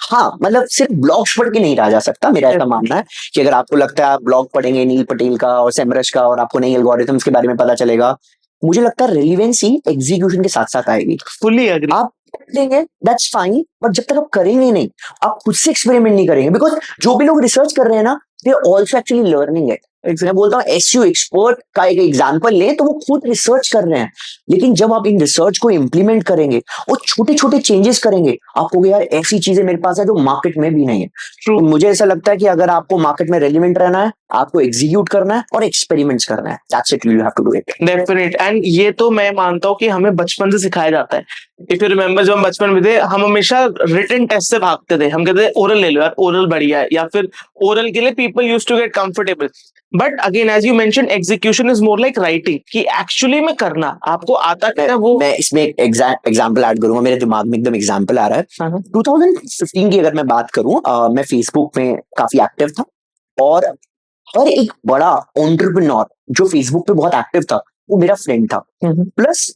हाँ, मतलब सिर्फ ब्लॉग्स पढ़ के नहीं रहा जा सकता। मेरा ऐसा मानना है कि अगर आपको लगता है आप ब्लॉग पढ़ेंगे नील पटेल का और सेमरश का और आपको नई एल्गोरिथम्स के बारे में पता चलेगा, मुझे लगता है रेलिवेंसी एग्जीक्यूशन के साथ साथ आएगी। Fully agree. आप देंगे दैट्स फाइन, बट जब तक आप करेंगे नहीं, आप खुद से एक्सपेरिमेंट नहीं करेंगे, बिकॉज जो भी लोग रिसर्च कर रहे हैं ना, they also actually learning it. मैं बोलता हूँ एसईओ एक्सपर्ट का एक एग्जांपल ले तो वो खुद रिसर्च कर रहे हैं, लेकिन जब आप इन रिसर्च को इंप्लीमेंट करेंगे और छोटे छोटे चेंजेस करेंगे, आप कहोगे यार ऐसी चीजें मेरे पास है जो मार्केट में भी नहीं है। तो मुझे ऐसा लगता है कि अगर आपको मार्केट में रेलिवेंट रहना है, आपको एग्जीक्यूट करना है और एक्सपेरिमेंट्स करना है, that's it, you have to do it. Definite, and ये तो मैं मानता हूँ कि हमें बचपन से सिखाया जाता है। इफ यू रिमेंबर, जब हम बचपन में थे हम हमेशा रिटन टेस्ट से भागते थे, हम कहते थे ओरल ले लो यार, ओरल बढ़िया है, या फिर ओरल के लिए people use to get comfortable. But again as you mention, execution is more like writing, कि एक्चुअली में करना आपको आता है वो। मैं इसमें एक एग्जांपल ऐड करूंगा, मेरे दिमाग में एकदम एग्जांपल आ रहा है। 2015 की अगर मैं बात करूं, मैं फेसबुक में काफी एक्टिव था, और हर एक बड़ा एंटरप्रेन्योर जो फेसबुक पे बहुत एक्टिव था वो मेरा फ्रेंड था। प्लस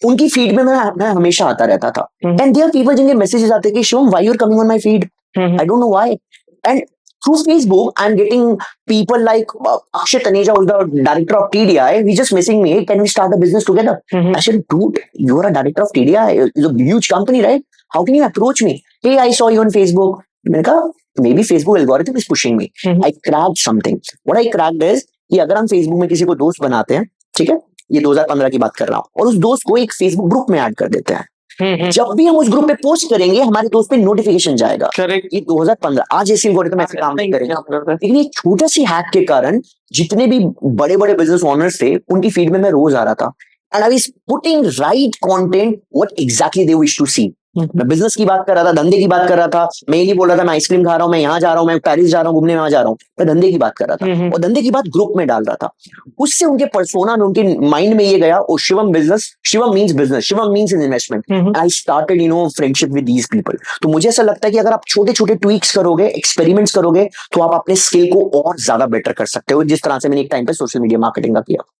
उनकी फीड में मैं हमेशा आता रहता था, एंड देयर पीपल जिनके मैसेजेस आते कि Shivam why you are coming on my feed, I don't know why, and through Facebook I'm getting people like Akshay Taneja, who's the director of TDI. He's just messaging me, hey, can we start a business together? I said, dude, you're a director of TDI, it's a huge company, right? How can you approach me? Hey, I saw you on Facebook. मैंने कहा maybe Facebook algorithm is pushing me. I cracked something. What I cracked is कि अगर हम Facebook में किसी को दोस्त बनाते हैं, ठीक है, ये 2015 की बात कर रहा हूँ, और उस दोस्त को एक Facebook ग्रुप में ऐड कर देते हैं, जब भी हम उस ग्रुप पे पोस्ट करेंगे हमारे दोस्त पे नोटिफिकेशन जाएगा। करेक्ट। ये 2015 आज ऐसे एल्गोरिथम ऐसे काम नहीं करेंगे, लेकिन ये छोटा सी हैक के कारण जितने भी बड़े बड़े बिजनेस ओनर्स थे उनकी फीड में मैं रोज आ रहा था, and I was putting right content what exactly they wish to see. मैं बिजनेस की बात कर रहा था, धंधे की बात कर रहा था, मैं ये नहीं बोल रहा था मैं आइसक्रीम खा रहा हूँ, मैं यहाँ जा रहा हूँ, मैं पेरिस जा रहा हूँ घूमने, वहां जा रहा हूँ, मैं धंधे की बात कर रहा था और धंधे की बात ग्रुप में डाल रहा था। उससे उनके पर्सोना में उनके माइंड में ये गया, oh Shivam business, Shivam means business, Shivam means in investment. I started friendship with these people. तो मुझे ऐसा लगता है कि अगर आप छोटे छोटे ट्वीक्स करोगे, एक्सपेरिमेंट्स करोगे, तो आप अपने स्किल को और ज्यादा बेटर कर सकते हो, जिस तरह से मैंने एक टाइम पे सोशल मीडिया मार्केटिंग का किया।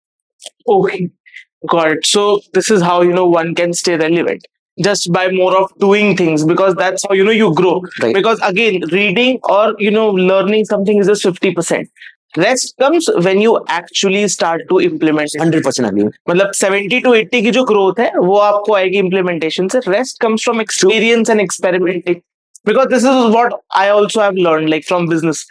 Okay, got it. So this is how one can stay relevant, just by more of doing things, because that's how you grow. Right. Because again, reading or learning something is just 50%. Rest comes when you actually start to implement it. 100% agree. मतलब 70 to 80 की जो growth है वो आपको आएगी implementation से. Rest comes from experience and experimenting. Because this is what I also have learned, like from business.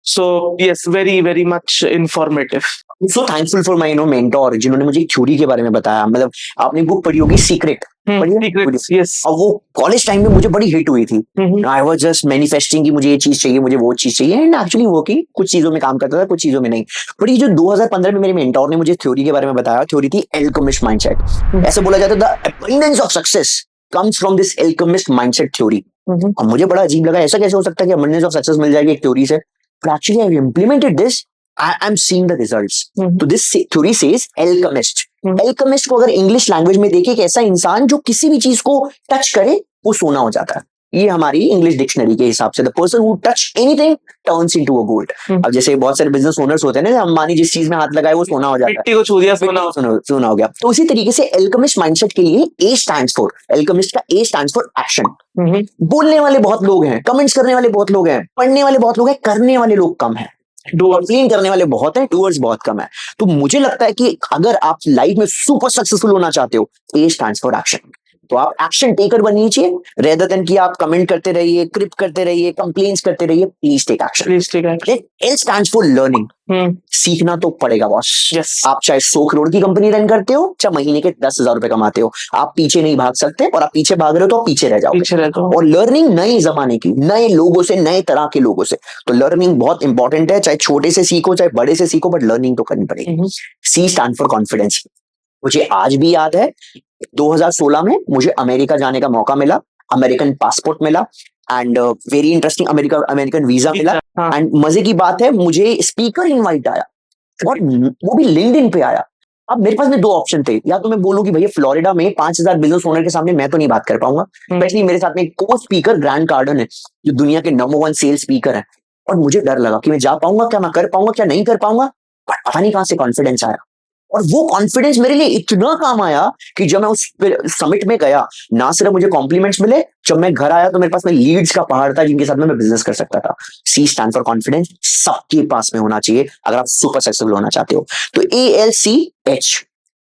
So yes, very very much informative. So thankful for my mentor जिन्होंने मुझे theory के बारे में बताया। मतलब आपने बुक पढ़ी होगी सीक्रेट, Secrets, yes. अब वो कॉलेज टाइम में मुझे बड़ी हिट हुई थी। आई वाज जस्ट मैनिफेस्टिंग कि मुझे ये चीज चाहिए, मुझे वो चीज चाहिए, एंड एक्चुअली वर्किंग। कुछ चीजों में काम करता था, कुछ चीजों में नहीं। बट ये जो 2015 में मेरे मेंटोर ने मुझे थ्योरी के बारे में बताया, थ्योरी थी एल्केमिस्ट माइंडसेट। ऐसे बोला जाता था the abundance of success comes from this alchemist mindset theory. और मुझे बड़ा अजीब लगा, ऐसा कैसे हो सकता है कि अबंडेंस ऑफ सक्सेस मिल जाएगी एक थ्योरी से। But actually, I've implemented this. I'm seeing the results. तो this theory says alchemist. Alchemist को अगर इंग्लिश लैंग्वेज में देखें, एक ऐसा इंसान जो किसी भी चीज को टच करे वो सोना हो जाता है। ये हमारी इंग्लिश डिक्शनरी के हिसाब से the person who touch anything turns into a gold. अब जैसे बहुत सारे बिजनेस ओनर्स होते हैं ना, अंबानी जिस चीज में हाथ लगाए वो सोना हो जाता है, मिट्टी को छू दिया सोना हो गया। तो उसी तरीके से एल्केमिस्ट माइंडसेट के लिए ए स्टैंड्स फॉर, एल्केमिस्ट का ए स्टैंड्स फॉर एक्शन। बोलने वाले बहुत लोग हैं, कमेंट्स करने वाले बहुत लोग हैं, पढ़ने वाले बहुत लोग हैं, करने वाले लोग कम है। कंप्लेन करने वाले बहुत हैं, डूअर्स बहुत कम है। तो मुझे लगता है कि अगर आप लाइफ में सुपर सक्सेसफुल होना चाहते हो, ए स्टैंड्स फॉर एक्शन। तो आप एक्शन टेकर बनिए चाहिए, रेदर देन कि आप कमेंट करते रहिए, क्रिप करते रहिए, कंप्लेंट्स करते रहिए। Please take action. Please take action. L stands for learning. सीखना तो पड़ेगा बॉस। Yes. आप चाहे 100 करोड़ की कंपनी रन करते हो, चाहे महीने के 10,000 रुपए कमाते हो, आप पीछे नहीं भाग सकते। और आप पीछे भाग रहे हो तो आप पीछे रह जाओगे। पीछे रहता हूँ। और लर्निंग नए जमाने की, नए लोगों से, नए तरह के लोगों से। तो लर्निंग बहुत इंपॉर्टेंट है, चाहे छोटे से सीखो चाहे बड़े से सीखो, बट लर्निंग तो करनी पड़ेगी। सी स्टैंड फॉर कॉन्फिडेंस। मुझे आज भी याद है 2016 में मुझे अमेरिका जाने का मौका मिला, अमेरिकन पासपोर्ट मिला, and very interesting American visa मिला। एंड मजे की बात है मुझे स्पीकर इनवाइट आया, और वो भी लिंक्डइन पे आया। अब मेरे पास में दो ऑप्शन थे, या तो मैं बोलूं कि भैया फ्लोरिडा में 5,000 बिजनेस ओनर के सामने मैं तो नहीं बात कर पाऊंगा, स्पेशली मेरे साथ में को स्पीकर ग्रैंड कार्डन है जो दुनिया के नंबर 1 सेल्स स्पीकर है, और मुझे डर लगा कि मैं जा पाऊंगा क्या, मैं कर पाऊंगा क्या, नहीं कर पाऊंगा। बट पता नहीं कहां से कॉन्फिडेंस आया, और वो कॉन्फिडेंस मेरे लिए इतना काम आया कि जब मैं उस समिट में गया, ना सिर्फ मुझे कॉम्प्लीमेंट्स मिले, जब मैं घर आया तो मेरे पास में लीड्स का पहाड़ था जिनके साथ में मैं बिजनेस कर सकता था। सी स्टैंड फॉर कॉन्फिडेंस, सबके पास में होना चाहिए अगर आप सुपर सक्सेसफुल होना चाहते हो। तो ALCH,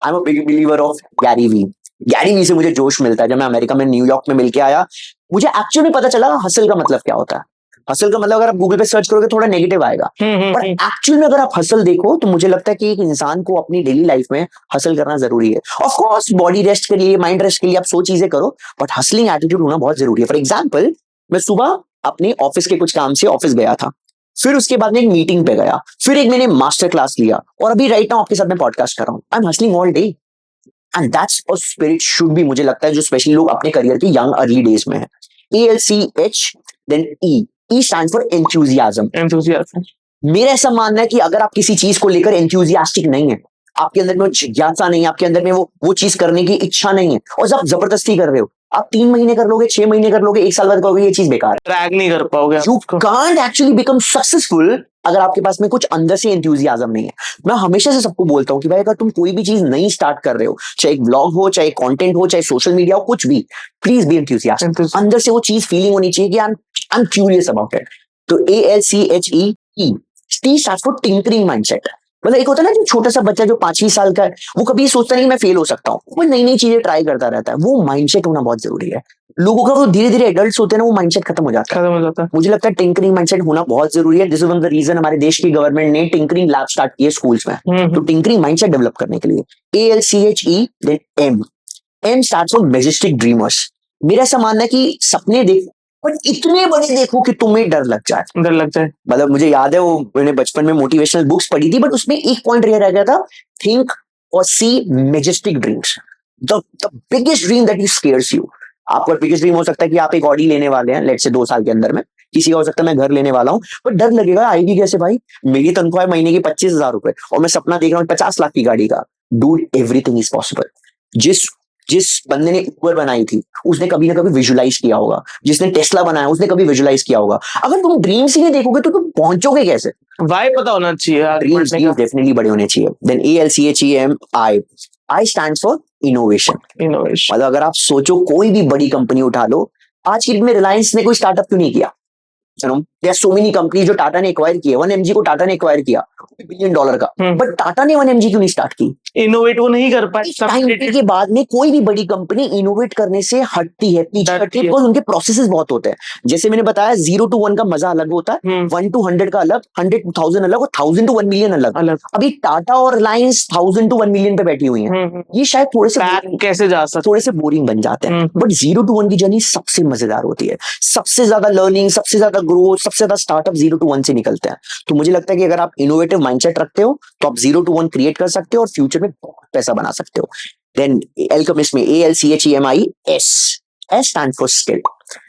I am a big believer of Gary Vee. Gary Vee से मुझे जोश मिलता है। जब मैं अमेरिका में न्यूयॉर्क में मिलके आया, मुझे एक्चुअली पता चला हसल का मतलब क्या होता है। हसल का मतलब अगर आप गूगल पे सर्च करोगे थोड़ा नेगेटिव आएगा, पर एक्चुअल में अगर आप हसल देखो तो मुझे लगता है कि एक इंसान को अपनी डेली लाइफ में हसल करना जरूरी है। ऑफ कोर्स बॉडी रेस्ट के लिए, माइंड रेस्ट के लिए आप 100 चीजें करो, बट हसलिंग एटीट्यूड होना बहुत जरूरी है। फॉर एग्जाम्पल, मैं सुबह अपने ऑफिस के कुछ काम से ऑफिस गया था, फिर उसके बाद में एक मीटिंग पे गया, फिर एक मैंने मास्टर क्लास लिया, और अभी राइट नाउ आपके साथ में पॉडकास्ट कर रहा हूँ। I am hustling all day, and that's a spirit should be, मुझे लगता है, जो स्पेशली लोग अपने करियर के यंग अर्ली डेज में है। ALCH, then E stands for enthusiasm. Enthusiasm. मेरा ऐसा मानना है कि अगर आप किसी चीज को लेकर enthusiastic नहीं है, आपके अंदर में जिज्ञासा नहीं है, आपके अंदर में वो चीज करने की इच्छा नहीं है, और जब आप जबरदस्ती कर रहे हो, आप 3 महीने कर लोगे, 6 महीने कर लोगे, 1 साल बाद करोगे, ये चीज बेकार है। ट्रैक नहीं कर पाओगे। You can't actually become successful अगर आपके पास में कुछ अंदर से एंथुसियाज्म नहीं है। मैं हमेशा से सबको बोलता हूँ कि भाई अगर तुम कोई भी चीज नई स्टार्ट कर रहे हो, चाहे एक व्लॉग हो, चाहे कंटेंट हो, चाहे सोशल मीडिया हो, कुछ भी, प्लीज बी एंथुसियास्टिक। अंदर से वो चीज फीलिंग होनी चाहिए कि I am curious about it. तो ALCHE, T stands for tinkering mindset. मतलब एक होता है ना जो छोटा सा बच्चा जो 5 साल का है, वो कभी सोचता नहीं मैं फेल हो सकता हूँ, वो नई नई चीजें ट्राई करता रहता है। वो माइंडसेट होना बहुत जरूरी है। लोगों का वो धीरे धीरे एडल्ट्स होते हैं ना, वो माइंडसेट खत्म हो जाता है। मुझे लगता है टिंकरिंग माइंडसेट होना बहुत जरूरी है। This is one of the reason हमारे देश की गवर्नमेंट ने टिंकरिंग लैब स्टार्ट किए स्कूल्स में, तो टिंकरिंग माइंडसेट डेवलप करने के लिए। ALCHE, then M, M stands for Majestic Dreamers. मेरा ऐसा मानना है कि सपने देखो बट इतने बड़े देखो कि तुम्हें डर लग जाए। डर लग जाए। मतलब मुझे याद है वो मैंने बचपन में मोटिवेशनल बुक्स पढ़ी थी बट उसमें एक पॉइंट रह गया था, थिंक और see majestic dreams. The biggest dream that scares you. आपका बिगेस्ट ड्रीम हो सकता है कि आप एक ऑडी लेने वाले हैं लेट से 2 साल के अंदर में, किसी का हो सकता है मैं घर लेने वाला हूँ, बट डर लगेगा आएगी कैसे भाई, मेरी तनख्वाह है महीने की 25,000 रुपए और मैं सपना देख रहा हूँ 50 लाख की गाड़ी का। Dude everything is possible. जिस जिस बंदे ने उबर बनाई थी उसने कभी ना कभी विजुलाइज किया होगा, जिसने टेस्ला बनाया उसने कभी विजुलाइज किया होगा। अगर तुम ड्रीम्स ही नहीं देखोगे तो तुम पहुंचोगे कैसे? वाई पता होना चाहिए यार, ड्रीम्स डेफिनेटली बड़े होने चाहिए। Then ALCHEMI, I stands for innovation. Innovation. मतलब अगर आप सोचो कोई भी बड़ी कंपनी उठा लो, आज की डेट में रिलायंस ने कोई स्टार्टअप क्यों नहीं किया? There are so many company जो टाटा ने एक्वायर किए। 1mg को टाटा ने एक्वायर किया $1 बिलियन का, बट टाटा ने 1mg क्यों नहीं स्टार्ट की? इनोवेट वो नहीं कर पाए। टाइम के बाद में कोई भी बड़ी कंपनी इनोवेट करने से हटती है, पीछे हटती है, बिकॉज उनके प्रोसेसेस बहुत होते हैं। जैसे मैंने बताया 0 to 1 का मजा अलग होता है, 1 to 100 का अलग, 100 to 1000 अलग और 1000 to 1 मिलियन अलग। अभी टाटा और रिलायंस 1000 to 1 मिलियन पे बैठी हुई हैं। ये शायद थोड़े से कैसे जा सकते, थोड़े से बोरिंग बन जाते हैं, बट 0 to 1 की जर्नी सबसे मजेदार होती है। सबसे ज्यादा लर्निंग, सबसे ज्यादा ग्रोथ, सबसे ज्यादा स्टार्टअप 0 to 1 से निकलते हैं। तो मुझे लगता है कि अगर आप इनोवेटिव माइंडसेट रखते हो तो आप 0 to 1 क्रिएट कर सकते हो और फ्यूचर में बहुत पैसा बना सकते हो। देन एल्केमिस्ट में ALCHEMI, S stand for skill.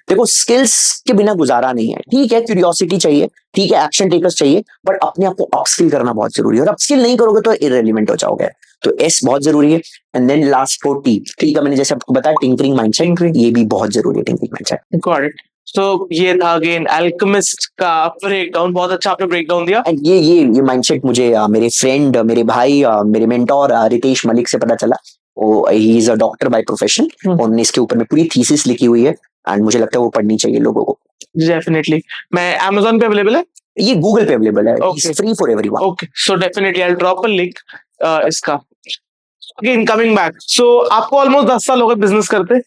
देखो स्किल्स के बिना गुजारा नहीं है। ठीक है क्यूरियोसिटी चाहिए, ठीक है एक्शन टेकर्स चाहिए, बट अपने आप को अपस्किल करना बहुत जरूरी है और अपस्किल नहीं करोगे तो इररिलेवेंट हो जाओगे। तो S बहुत जरूरी है। एंड देन लास्ट को T, ठीक है मैंने जैसे आपको बताया टिंकरिंग माइंडसेट, ये भी बहुत जरूरी है टिंकरिंग माइंडसेट। Got it. तो ये था अगेन अल्केमिस्ट का ब्रेकडाउन, बहुत अच्छा आपने ब्रेकडाउन दिया। एंड ये माइंडसेट मुझे मेरे फ्रेंड, मेरे भाई, मेरे मेंटोर रितेश मलिक से पता चला। He is a doctor by profession, उन्होंने इसके ऊपर में पूरी थीसिस लिखी हुई है एंड मुझे लगता है वो पढ़नी चाहिए लोगों को। डेफिनेटली। मैं Amazon पे अवेलेबल है, ये गूगल पे अवेलेबल है, it's free for everyone. Okay so definitely I will drop a link इसका। अगेन कमिंग बैक, सो आपको ऑलमोस्ट 10 साल हो गए बिजनेस करते।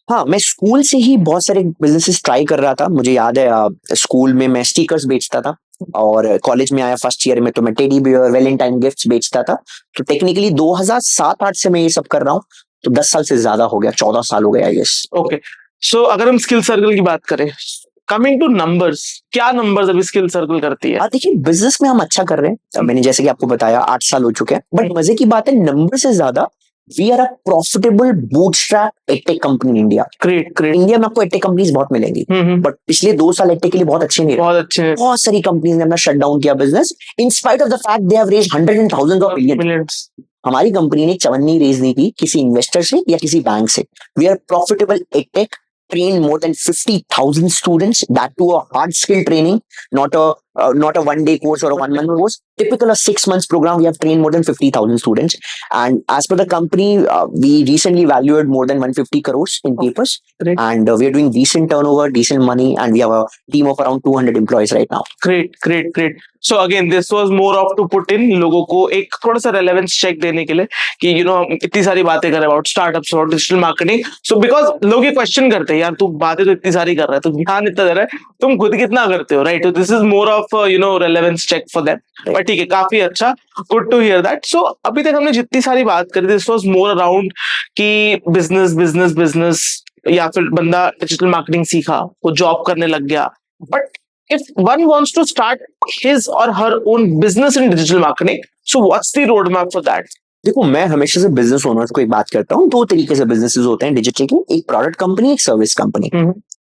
हाँ मैं स्कूल से ही बहुत सारे बिजनेसेस ट्राई कर रहा था। मुझे याद है स्कूल में मैं स्टिकर्स बेचता था और कॉलेज में आया फर्स्ट ईयर में तो मैं टेडी बियर, वैलेंटाइन गिफ्ट्स बेचता था। तो टेक्निकली 2007-8 से मैं ये सब कर रहा हूँ, तो 10 साल से ज्यादा हो गया, 14 साल हो गया। यस ओके सो अगर हम स्किल सर्कल की बात करें, कमिंग टू नंबर्स, क्या नंबर्स अभी स्किल सर्कल करती है? देखिए बिजनेस में हम अच्छा कर रहे हैं, मैंने जैसे कि आपको बताया 8 साल हो चुके हैं, बट मजे की बात है नंबर से ज्यादा we are a profitable bootstrap edtech company in India. Great. India में आपको एडटेक कंपनीज बहुत मिलेंगी, बट पिछले 2 साल एडटेक के लिए बहुत अच्छे नहीं रहे। बहुत अच्छे। बहुत सारी कंपनीज ने अपना शट डाउन किया business, in spite of the fact they have raised hundred and thousands of millions. हमारी कंपनी ने चवन्नी रेज नहीं की किसी इन्वेस्टर से या किसी बैंक से। We are profitable edtech, trained more than 50,000 students, that to a hard skill training, not a 1 day course or a 1 month course. Typical a 6 months program, we have trained more than 50,000 students. And as per the company, we recently valued more than 150 crores in papers. Great. And we are doing decent turnover, decent money, and we have a team of around 200 employees right now. Great. So again, this was more of to put in लोगों को एक थोड़ा सा relevance check देने के लिए कि हम इतनी सारी बातें कर रहे हैं about startups और digital marketing. So because लोग ये question करते हैं यार तू बातें तो इतनी सारी कर रहा है, तू ध्यान इतना दे रहा है, तुम खुद कितना करते हो, right? So this is more of relevance check for them. But ठीक है, काफी अच्छा, good to hear that. So अभी तक हमने जितनी सारी बात करी, this was more around कि business या फिर बंदा डिजिटल मार्केटिंग सीखा, वो जॉब करने लग गया, but if one wants to start his or her own business in digital marketing, so what's the roadmap for that? देखो मैं हमेशा से बिजनेस ओनर्स को एक बात करता हूँ, 2 तरीके से बिजनेसेस होते हैं डिजिटल के, एक प्रोडक्ट कंपनी, एक सर्विस कंपनी।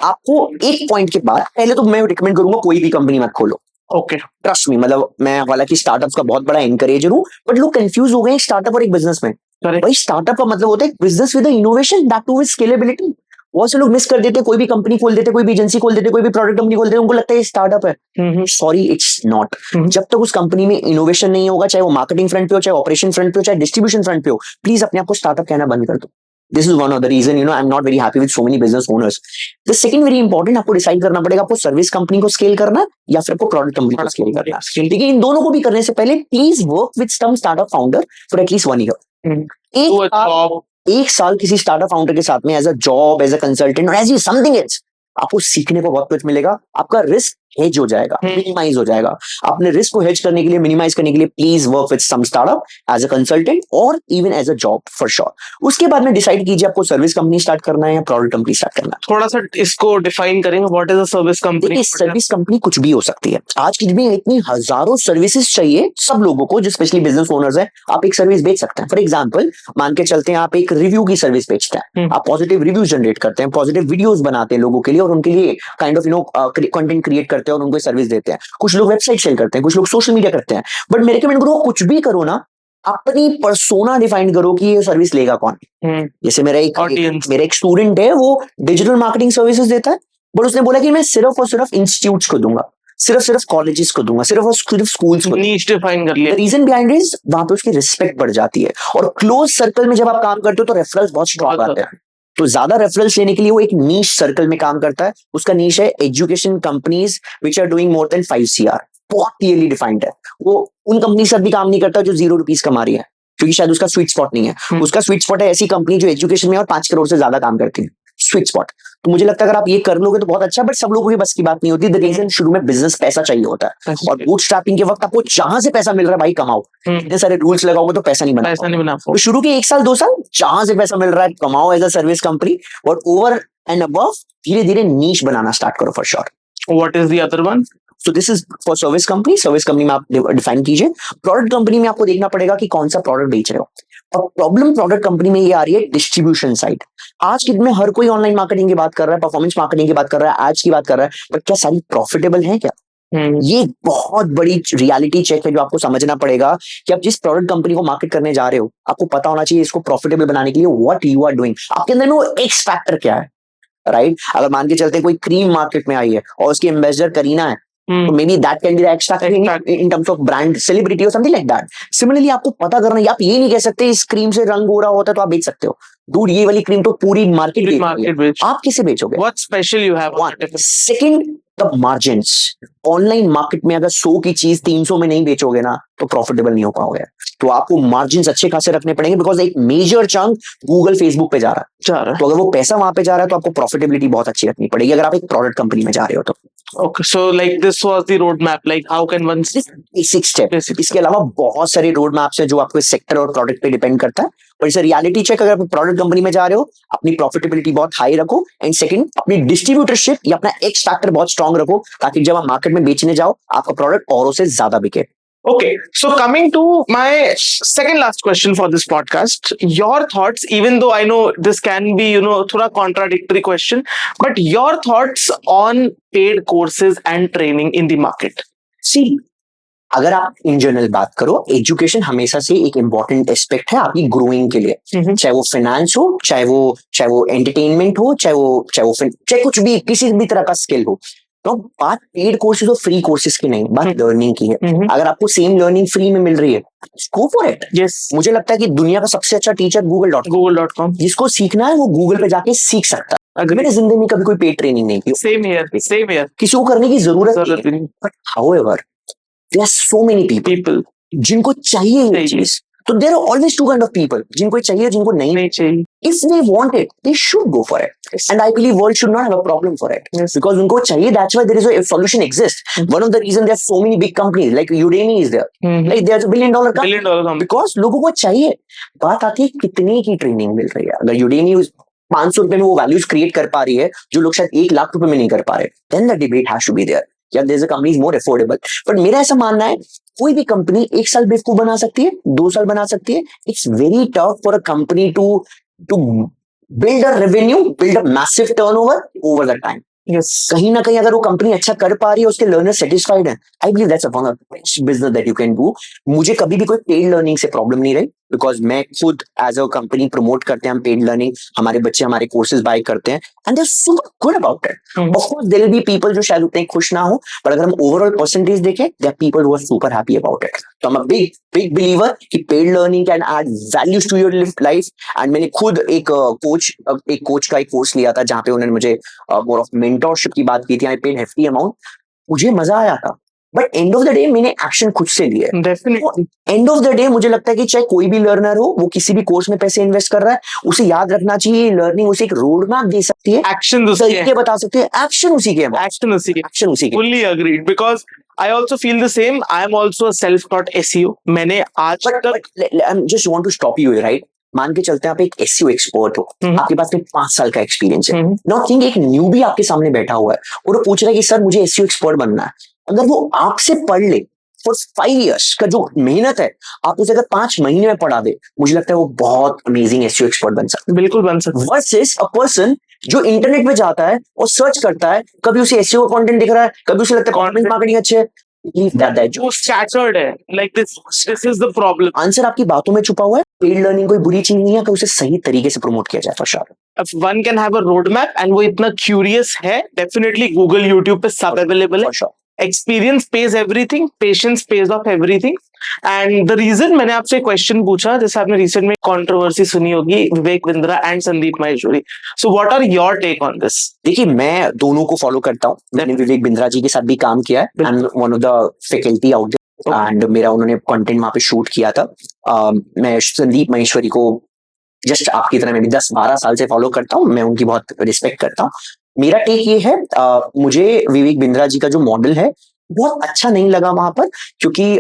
आपको एक पॉइंट के बाद पहले तो मैं रिकमेंड करूंगा कोई भी कंपनी मत खोलो। ओके ट्रस्ट मी, मतलब मैं हालांकि स्टार्टअप्स का बहुत बड़ा एनकरेजर हूँ, बट लोग कंफ्यूज हो गए हैं स्टार्टअप और एक बिजनेस में। भाई स्टार्टअप का मतलब होता है business with innovation, that too with scalability. बहुत से लोग मिस कर देते हैं, कोई भी कंपनी खोल देते, कोई भी एजेंसी खोल देते, कोई भी प्रोडक्ट कंपनी खोल देते, उनको लगता है ये स्टार्टअप है। Sorry, it's not. जब तक उस कंपनी में इनोवेशन नहीं होगा, चाहे वो मार्केटिंग फ्रंट पे हो, चाहे ऑपरेशन फ्रंट पे हो, चाहे डिस्ट्रीब्यूशन फ्रंट पे हो, प्लीज अपने आप को स्टार्टअप कहना बंद कर दो। This is one of the reason I am not very happy with so many business owners. The second very important, आपको डिसाइड करना पड़ेगा आपको सर्विस कंपनी को स्केल करना या फिर आपको प्रोडक्ट कंपनी को स्केल करना। ठीक है, इन दोनों को भी करने से पहले please work with some startup founder for at least 1 year. एक साल किसी स्टार्टअप फाउंडर के साथ में as a job, as a consultant और एज समथिंग एल्स, आपको सीखने को बहुत कुछ मिलेगा। आपका रिस्क हेज हो जाएगा, मिनिमाइज हो जाएगा। अपने रिस्क को हेज करने के लिए, मिनिमाइज करने के लिए please work with some startup as a consultant और even as a job for sure. उसके बाद में डिसाइड कीजिए आपको सर्विस कंपनी स्टार्ट करना है या प्रोडक्ट कंपनी स्टार्ट करना है। थोड़ा सा इसको डिफाइन करेंगे, what is a service company? देखिए सर्विस कंपनी कुछ भी हो सकती है। आज की डेट में इतनी हजारों सर्विसेज चाहिए सब लोगों को, जो स्पेशली बिजनेस ओनर्स है। आप एक सर्विस बेच सकते हैं। फॉर एग्जांपल मान के चलते हैं आप एक रिव्यू की सर्विस बेचते हैं, आप पॉजिटिव रिव्यूज जनरेट करते हैं, पॉजिटिव वीडियोस बनाते हैं लोगों के लिए और उनके लिए काइंड ऑफ कंटेंट क्रिएट करते हैं और उनको सर्विस देते हैं। कुछ लोग वेबसाइट सेल करते हैं, कुछ लोग सोशल मीडिया करते हैं। बट मैं रिकमेंड करूँ कुछ भी करो ना, अपनी पर्सोना डिफाइन करो कि ये सर्विस लेगा कौन। जैसे मेरा एक स्टूडेंट है, वो डिजिटल मार्केटिंग सर्विसेज देता है, बट उसने बोला कि मैं सिर्फ और सिर्फ इंस्टीट्यूट्स को दूंगा, सिर्फ कॉलेजेस को दूंगा, सिर्फ और सिर्फ स्कूल्स को। नीश डिफाइन कर लिया। रीजन बिहाइंड इज वहां पे उसकी रिस्पेक्ट बढ़ जाती है और क्लोज सर्कल में जब आप काम करते हो तो रेफरल्स बहुत स्ट्रॉन्ग आते हैं। तो ज्यादा रेफरल्स लेने के लिए वो एक नीश सर्कल में काम करता है। उसका नीश है education companies which are doing more than 5 CR। बहुत क्लियरली डिफाइंड है। वो उन कंपनी से भी काम नहीं करता जो 0 रुपीज कमा रही है, क्योंकि शायद उसका स्वीट स्पॉट नहीं है। उसका स्वीट स्पॉट है ऐसी कंपनी जो एजुकेशन में और 5 करोड़ से ज्यादा काम करती है, स्वीट स्पॉट। तो मुझे लगता है अगर आप ये कर लोगे तो बहुत अच्छा, बट सब लोगों की बस की बात नहीं होती। द रीजन शुरू में बिजनेस पैसा चाहिए होता है और बूटस्ट्रैपिंग के वक्त आपको जहां से पैसा मिल रहा है भाई कमाओ। इतने सारे रूल्स लगाओगे तो पैसा नहीं बना। तो शुरू के 1 साल 2 साल जहां से पैसा मिल रहा है कमाओ एज अ सर्विस कंपनी, और ओवर एंड अबव धीरे धीरे नीश बनाना स्टार्ट करो for sure. What is the other one? So this is for service company. Service company में आप डिफाइन कीजिए। प्रोडक्ट कंपनी में आपको देखना पड़ेगा कि कौन सा प्रोडक्ट बेच रहे हो। और प्रॉब्लम प्रोडक्ट कंपनी में ये आ रही है डिस्ट्रीब्यूशन साइड। आज के दिन में हर कोई ऑनलाइन मार्केटिंग की बात कर रहा है, परफॉर्मेंस मार्केटिंग की बात कर रहा है, एड्स की बात कर रहा है, बट क्या सारी प्रॉफिटेबल है क्या? ये बहुत बड़ी रियलिटी चेक है जो आपको समझना पड़ेगा कि आप जिस प्रोडक्ट कंपनी को मार्केट करने जा रहे हो, आपको पता होना चाहिए इसको प्रॉफिटेबल बनाने के लिए व्हाट यू आर डूइंग। आपके अंदर में वो एक्स फैक्टर क्या है, राइट? अगर मान के चलते कोई क्रीम मार्केट में आई है और उसकी एम्बेसडर करीना है, तो maybe that can be the extra in terms of brand celebrity or something like that. Similarly आपको पता करना है, आप ये नहीं कह सकते इस क्रीम से रंग गोरा होता है तो आप बेच सकते हो। दूर ये वाली क्रीम तो पूरी मार्केट बेच, आप किसे बेचोगे? What special you have? One. Second, the margins. Online market में अगर 100 की चीज 300 में नहीं बेचोगे ना तो प्रॉफिटेबल नहीं हो पाओगे। तो आपको मार्जिन अच्छे खासे रखने पड़ेंगे, बिकॉज एक मेजर चंक गूगल फेसबुक पे जा रहा है। तो अगर वो पैसा वहां पे जा रहा है तो आपको प्रॉफिटेबिलिटी बहुत अच्छी रखनी पड़ेगी अगर आप एक प्रोडक्ट कंपनी में जा रहे हो तो। Okay, so like this was the roadmap. Like how can one? Basic step. इसके अलावा बहुत सारे रोड मैप्स हैं जो आपको सेक्टर और प्रोडक्ट पे डिपेंड करता है, पर इसे रियलिटी चेक अगर आप प्रोडक्ट कंपनी में जा रहे हो अपनी प्रॉफिटेबिलिटी बहुत हाई रखो, एंड सेकंड अपनी डिस्ट्रीब्यूटरशिप या अपना एक्स फैक्टर बहुत स्ट्रांग रखो ताकि जब आप मार्केट में बेचने जाओ आपका प्रोडक्ट औरों से ज्यादा बिके। Okay, so coming to my second last question for this podcast, your thoughts, even though I know this can be, thoda contradictory question, but your thoughts on paid courses and training in the market. See, अगर आप in general बात करो, education हमेशा से एक important aspect है आपकी growing के लिए, चाहे वो फाइनेंस हो, चाहे वो एंटरटेनमेंट हो, चाहे कुछ भी किसी भी तरह का स्किल हो। तो बात पेड कोर्सेज और फ्री कोर्सेज की नहीं, बात लर्निंग की है। अगर आपको सेम लर्निंग फ्री में मिल रही है, गो फॉर इट। यस, मुझे लगता है कि दुनिया का सबसे अच्छा टीचर google.com। जिसको सीखना है वो गूगल पे जाके सीख सकता है। मैंने जिंदगी में कभी कोई पेड ट्रेनिंग नहीं की। Same here. किसी को करने की जरूरत नहीं। But however there are so many people जिनको चाहिए ये चीज। तो there are always two kind of people, जिनको चाहिए जिनको नहीं चाहिए। If they want it, they should go for it. Yes. And I believe world should not have a problem for it. Yes. Because उनको चाहिए, that's why there is a solution exists. One of the reasons there are so many big companies, like Udemy is there. Like there's a $1 billion company. Because लोगों को चाहिए। बात आती है कितने की ट्रेनिंग मिल रही है। अगर Udemy 500 रुपए में वो वैल्यूज क्रिएट कर पा रही है जो लोग शायद 1 लाख रुपए में नहीं कर पा रहे, then the debate has to be there. या there's a company is more affordable. But मेरा ऐसा मानना है कोई भी कंपनी 1 साल बेवकूफ बना सकती है, 2 साल बना सकती है। It's very tough for a company to build a revenue, build a massive turnover over the time. Yes. कहीं ना कहीं अगर वो कंपनी अच्छा कर पा रही है, उसके लर्नर सेटिस्फाइड है, I believe that's one of the best business that you can do. मुझे कभी भी कोई पेड लर्निंग से प्रॉब्लम नहीं रही, बिकॉज मैं खुद एज अ कंपनी प्रमोट करते हैं हम पेड लर्निंग, हमारे बच्चे हमारे कोर्सेज बाय करते हैं, and they are super good about it. Of course there will be people जो शायद उतने खुश ना हो, पर अगर हम ओवरऑल परसेंटेज देखें, there are people who are super happy about it. तो I am a big believer कि paid learning can add values to your life. And मैंने खुद एक कोच का एक कोर्स लिया था जहां पे उन्होंने मुझे मोर ऑफ मेंटरशिप की बात की थी। आई पेड हेफ्टी अमाउंट, मुझे मजा आया था। But and of the day मैंने एक्शन खुद से लिया है। Definitely and of the day मुझे लगता है कि चाहे कोई भी लर्नर हो, वो किसी भी कोर्स में पैसे इन्वेस्ट कर रहा है, उसे याद रखना चाहिए लर्निंग उसे एक रोड मैप दे सकती है, एक्शन तरीके बता सकते हैं, एक्शन उसी के है, एक्शन उसी के एक्शन उसी के। fully agreed because I also feel the same. I am also a self-taught SEO. मैंने आज तक I just want to stop you, right? मान के चलते हैं आप एक SEO एक्सपर्ट हो, आपके पास 5 साल का एक्सपीरियंस है। नाउ थिंक एक न्यूबी आपके सामने बैठा हुआ है और वो पूछ रहा है कि सर मुझे SEO एक्सपर्ट बनना है। अगर वो आपसे पढ़ ले फॉर 5 years का जो मेहनत है, आप उसे अगर 5 महीने में पढ़ा दे, मुझे लगता है वो बहुत अमेजिंग SEO एक्सपर्ट बन सकता है। बिल्कुल बन सकता है। वर्सेस अ पर्सन जो इंटरनेट पे जाता है और सर्च करता है, कभी उसे SEO का कंटेंट दिख रहा है, कभी उसे लगता है कंटेंट मार्केटिंग अच्छे है, leave that वो scattered है। Like this is the problem. Answer आपकी बातों में छुपा हुआ है। पेड लर्निंग कोई बुरी चीज नहीं है, कि उसे सही तरीके से प्रमोट किया जाए for sure. If one can have a roadmap and वो इतना curious है, definitely Google, YouTube पे सब available है। For sure. Experience pays everything, patience pays off everything. And the reason मैंने आपसे क्वेश्चन पूछा, जैसे आपने रिसेंट में कंट्रोवर्सी सुनी होगी Vivek Bindra and Sandeep Maheshwari. So what are your take on this? देखिए मैं दोनों को फॉलो करता हूँ, मैंने विवेक बिंद्रा जी के साथ भी काम किया है, I am one of the faculty out there and मेरा उन्होंने कंटेंट वहां पे शूट किया था। मैं संदीप माहेश्वरी को जस्ट आपकी तरह मैं भी 10-12 साल से फॉलो करता हूँ, मैं उनकी बहुत रिस्पेक्ट करता हूँ। मेरा टेक ये है, मुझे विवेक बिंद्रा जी का जो मॉडल है बहुत अच्छा नहीं लगा वहां पर, क्योंकि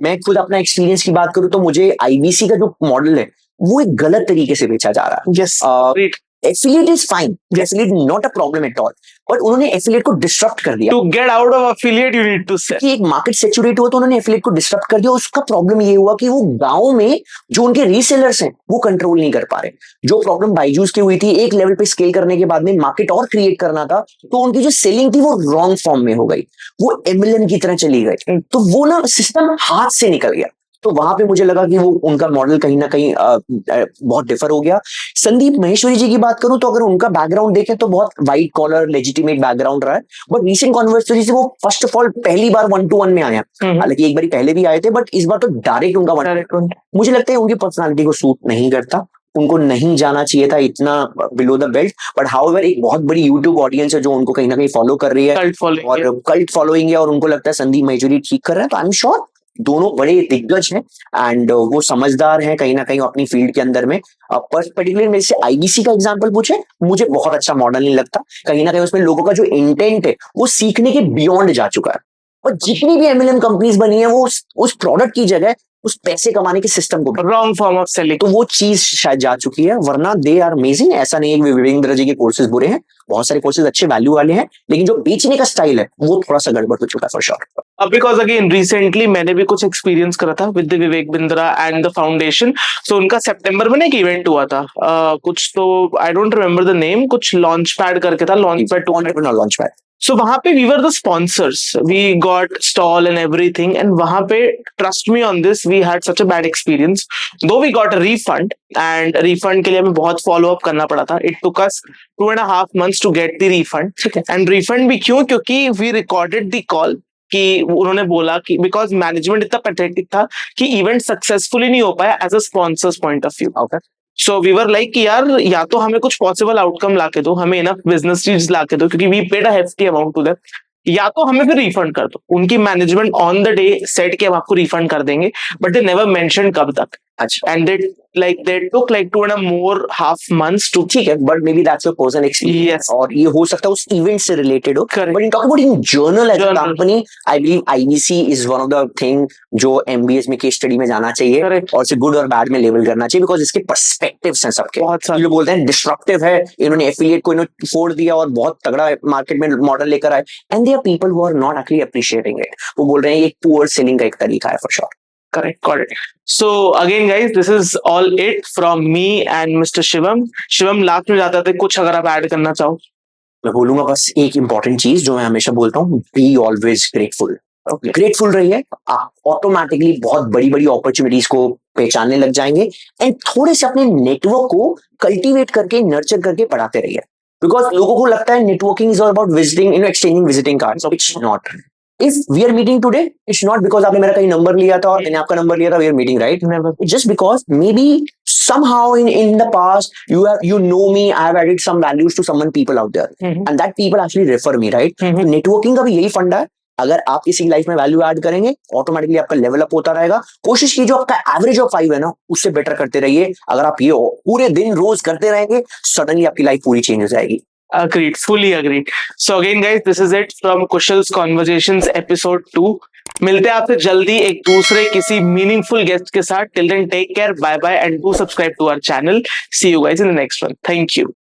मैं खुद अपना एक्सपीरियंस की बात करूं तो मुझे IBC का जो मॉडल है वो एक गलत तरीके से बेचा जा रहा है। Yes, great. Affiliate is fine, affiliate not a problem at all, but उन्होंने एफिलिएट को डिस्टर्ब कर दिया। To get out of affiliate, you need to sell. कि एक मार्केट सेचुरेट हुआ तो उन्होंने एफिलिएट को डिस्टर्ब कर दिया। उसका प्रॉब्लम ये हुआ कि वो गांव में जो उनके रीसेलर्स हैं वो कंट्रोल नहीं कर पा रहे। जो प्रॉब्लम बायजूस की हुई थी, एक लेवल पे स्केल करने के बाद में मार्केट और क्रिएट करना था, तो उनकी जो सेलिंग थी वो रॉन्ग फॉर्म में हो गई, वो MLM की तरह चली गई, तो वो ना सिस्टम हाथ से निकल गया। तो वहां पे मुझे लगा कि वो उनका मॉडल कहीं ना कहीं बहुत डिफर हो गया। संदीप माहेश्वरी जी की बात करूं तो अगर उनका बैकग्राउंड देखें तो बहुत वाइट कॉलर लेजिटिमेट बैकग्राउंड रहा है, बट रीसेंट कॉन्वर्सेशन से वो फर्स्ट ऑफ ऑल पहली बार 1-to-1 में आया। हालांकि एक बार पहले भी आए थे, बट इस बार तो डायरेक्ट उनका 1-to-1। मुझे लगता है उनकी पर्सनालिटी को सूट नहीं करता, उनको नहीं जाना चाहिए था इतना below the belt. But however एक बहुत बड़ी यूट्यूब ऑडियंस है जो उनको कहीं ना कहीं फॉलो कर रही है और कल्ट फॉलोइंग है, और उनको लगता है संदीप माहेश्वरी ठीक कर रहे हैं। तो आई एम श्योर दोनों बड़े दिग्गज हैं एंड वो समझदार हैं कहीं ना कहीं अपनी फील्ड के अंदर में। पर्टिकुलर मेरे से IBC का एग्जांपल पूछे, मुझे बहुत अच्छा मॉडल नहीं लगता। कहीं ना कहीं उसमें लोगों का जो इंटेंट है वो सीखने के बियॉन्ड जा चुका है, और जितनी भी MLM कंपनीज बनी है वो उस प्रोडक्ट की जगह उस पैसे कमाने के सिस्टम को, रॉन्ग फॉर्म ऑफ सेलिंग, तो वो चीज शायद जा चुकी है। वरना दे आर अमेजिंग, ऐसा नहीं है कि विवेक जी के कोर्सेज बुरे हैं, बहुत सारे कोर्सेज अच्छे वैल्यू वाले हैं, लेकिन जो बेचने का स्टाइल है वो थोड़ा सा गड़बड़ हो चुका है for sure. Because again recently मैंने भी कुछ एक्सपीरियंस करा था with the Vivek Bindra and the foundation. सो उनका सितंबर में एक इवेंट हुआ था, कुछ तो I don't remember the name, कुछ लॉन्च पैड करके था, लॉन्च पैड। So वहां पे we were the sponsors, we got stall and everything, and वहां पे trust me on this, we had such a bad experience. Though we got a refund, and refund के लिए हमें बहुत follow up करना पड़ा था. It took us 2.5 months to get the refund. And refund भी क्यों? क्योंकि we recorded the call कि उन्होंने बोला कि because management इतना pathetic था कि event successfully नहीं हो पाया as a sponsor's point of view. Okay. So we were like कि यार या तो हमें कुछ पॉसिबल आउटकम लाके दो, हमें इनफ बिजनेस चीज लाके दो, क्योंकि we paid a hefty amount to them, या तो हमें फिर रिफंड कर दो। उनकी management on the day set के हम आपको रिफंड कर देंगे, बट दे नेवर मेंशन कब तक। अच्छा, and they took like 2.5 months to, ठीक है, but may be that's your personal experience, और ये हो सकता है उस इवेंट से रिलेटेड हो। But in talk about in general as a company, I believe IBC is one of the thing जो MBS में केस स्टडी में जाना चाहिए, और इसे गुड और बैड में लेवल करना चाहिए, बिकॉज इसके पर्सपेक्टिव्स हैं सबके। बहुत सारे लोग बोलते हैं डिस्ट्रप्टिव है, इन्होंने एफिलिएट को इन्होंने फोड़ दिया और बहुत तगड़ा मार्केट में मॉडल लेकर आए, and there are people who are not actually appreciating it. वो बोल रहे हैं ये पुअर सेलिंग का एक तरीका है for sure. Correct, got it. So again guys, this is all it from me and Mr. Shivam. Shivam, last में जाते थे, कुछ अगर आप ऐड करना चाहो। मैं बोलूंगा बस एक इंपॉर्टेंट चीज जो मैं हमेशा बोलता हूँ, बी ऑलवेज ग्रेटफुल। ग्रेटफुल रहिए, आप ऑटोमेटिकली बहुत बड़ी बड़ी अपॉर्चुनिटीज को पहचानने लग जाएंगे, एंड थोड़े से अपने नेटवर्क को कल्टीवेट करके नर्चर करके बढ़ाते रहिए। बिकॉज लोगों को लगता है networking is all about visiting, exchanging visiting cards, it's not. If we are meeting today, it's not because आपने मेरा कहीं नंबर लिया था और मैंने आपका नंबर लिया था, we are meeting, right? Never. It's just because maybe somehow in the past you know me, I have added some values to someone people out there, and that people actually refer me, right? Networking का भी यही फंडा है अगर आप किसी की life में वैल्यू ऐड करेंगे, ऑटोमेटिकली आपका लेवल अप होता रहेगा। कोशिश कीजिए आपका एवरेज ऑफ 5 है ना, उससे बेटर करते रहिए। अगर आप ये पूरे दिन रोज करते रहेंगे, सडनली आपकी लाइफ पूरी चेंज हो जाएगी। Agreed, fully agreed. So again, guys, this is it from Kushal's Conversations episode 2. मिलते हैं आपसे जल्दी एक दूसरे किसी मीनिंगफुल गेस्ट के साथ. Till then, take care, bye bye, and do subscribe to our channel. See you guys in the next one. Thank you.